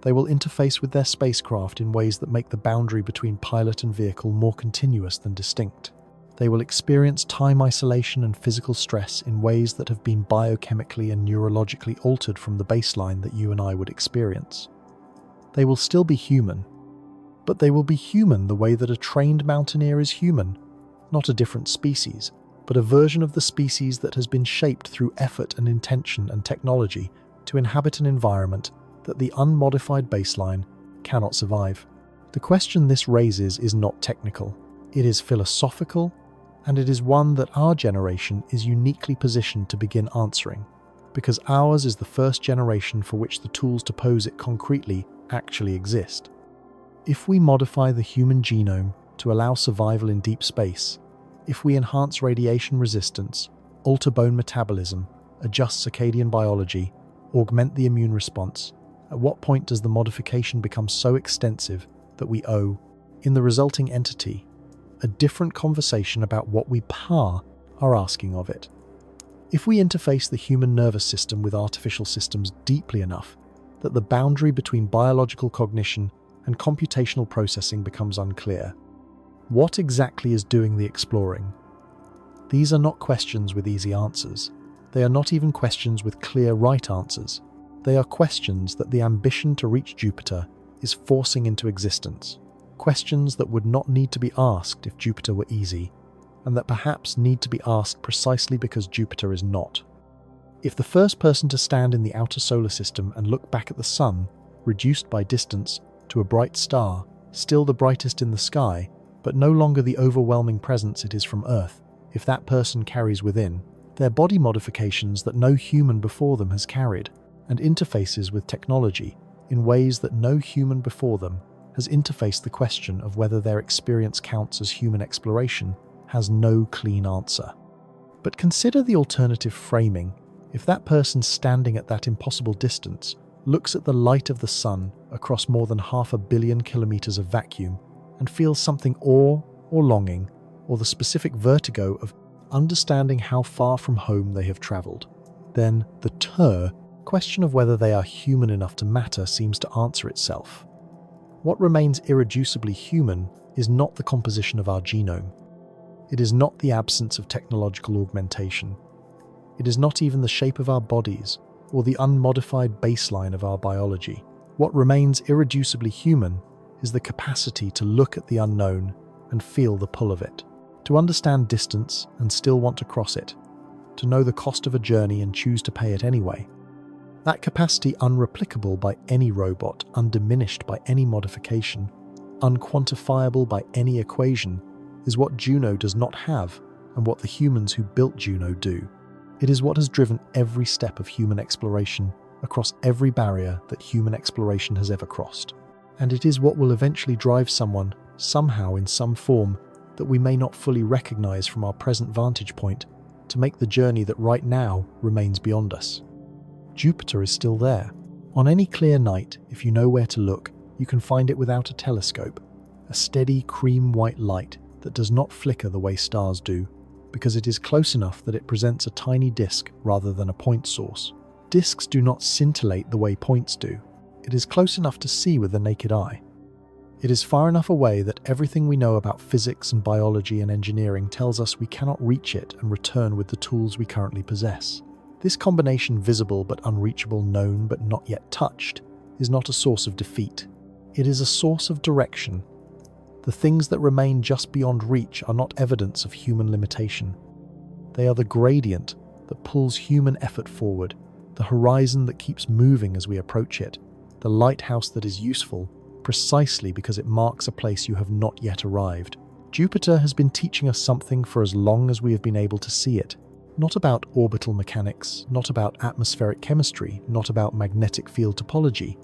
They will interface with their spacecraft in ways that make the boundary between pilot and vehicle more continuous than distinct. They will experience time isolation and physical stress in ways that have been biochemically and neurologically altered from the baseline that you and I would experience. They will still be human, but they will be human the way that a trained mountaineer is human, not a different species, but a version of the species that has been shaped through effort and intention and technology to inhabit an environment that the unmodified baseline cannot survive. The question this raises is not technical. It is philosophical, and it is one that our generation is uniquely positioned to begin answering, because ours is the first generation for which the tools to pose it concretely actually exist. If we modify the human genome to allow survival in deep space, if we enhance radiation resistance, alter bone metabolism, adjust circadian biology, augment the immune response, at what point does the modification become so extensive that we owe, in the resulting entity, a different conversation about what we are asking of it? If we interface the human nervous system with artificial systems deeply enough that the boundary between biological cognition and computational processing becomes unclear, what exactly is doing the exploring? These are not questions with easy answers. They are not even questions with clear right answers. They are questions that the ambition to reach Jupiter is forcing into existence. Questions that would not need to be asked if Jupiter were easy, and that perhaps need to be asked precisely because Jupiter is not. If the first person to stand in the outer solar system and look back at the Sun, reduced by distance to a bright star, still the brightest in the sky, but no longer the overwhelming presence it is from Earth, if that person carries within their body modifications that no human before them has carried, and interfaces with technology in ways that no human before them has interfaced, the question of whether their experience counts as human exploration has no clean answer. But consider the alternative framing. If that person standing at that impossible distance looks at the light of the Sun across more than 500 million kilometers of vacuum and feels something awe or longing, or the specific vertigo of understanding how far from home they have traveled, then the question of whether they are human enough to matter seems to answer itself. What remains irreducibly human is not the composition of our genome. It is not the absence of technological augmentation. It is not even the shape of our bodies or the unmodified baseline of our biology. What remains irreducibly human is the capacity to look at the unknown and feel the pull of it, to understand distance and still want to cross it, to know the cost of a journey and choose to pay it anyway. That capacity, unreplicable by any robot, undiminished by any modification, unquantifiable by any equation, is what Juno does not have and what the humans who built Juno do. It is what has driven every step of human exploration across every barrier that human exploration has ever crossed. And it is what will eventually drive someone, somehow in some form, that we may not fully recognize from our present vantage point, to make the journey that right now remains beyond us. Jupiter is still there. On any clear night, if you know where to look, you can find it without a telescope, a steady cream-white light that does not flicker the way stars do, because it is close enough that it presents a tiny disk rather than a point source. Disks do not scintillate the way points do. It is close enough to see with the naked eye. It is far enough away that everything we know about physics and biology and engineering tells us we cannot reach it and return with the tools we currently possess. This combination, visible but unreachable, known but not yet touched, is not a source of defeat. It is a source of direction. The things that remain just beyond reach are not evidence of human limitation. They are the gradient that pulls human effort forward, the horizon that keeps moving as we approach it, the lighthouse that is useful precisely because it marks a place you have not yet arrived. Jupiter has been teaching us something for as long as we have been able to see it. Not about orbital mechanics, not about atmospheric chemistry, not about magnetic field topology.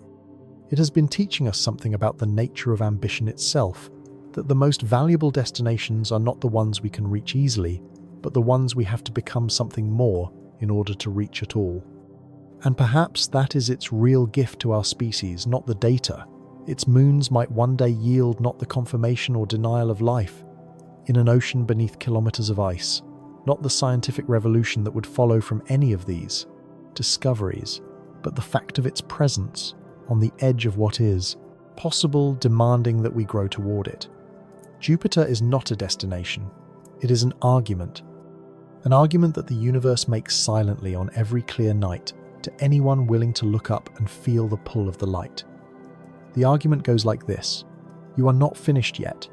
It has been teaching us something about the nature of ambition itself, that the most valuable destinations are not the ones we can reach easily, but the ones we have to become something more in order to reach at all. And perhaps that is its real gift to our species, not the data. Its moons might one day yield not the confirmation or denial of life in an ocean beneath kilometers of ice, not the scientific revolution that would follow from any of these discoveries, but the fact of its presence on the edge of what is possible, demanding that we grow toward it. Jupiter is not a destination. It is an argument that the universe makes silently on every clear night to anyone willing to look up and feel the pull of the light. The argument goes like this: you are not finished yet.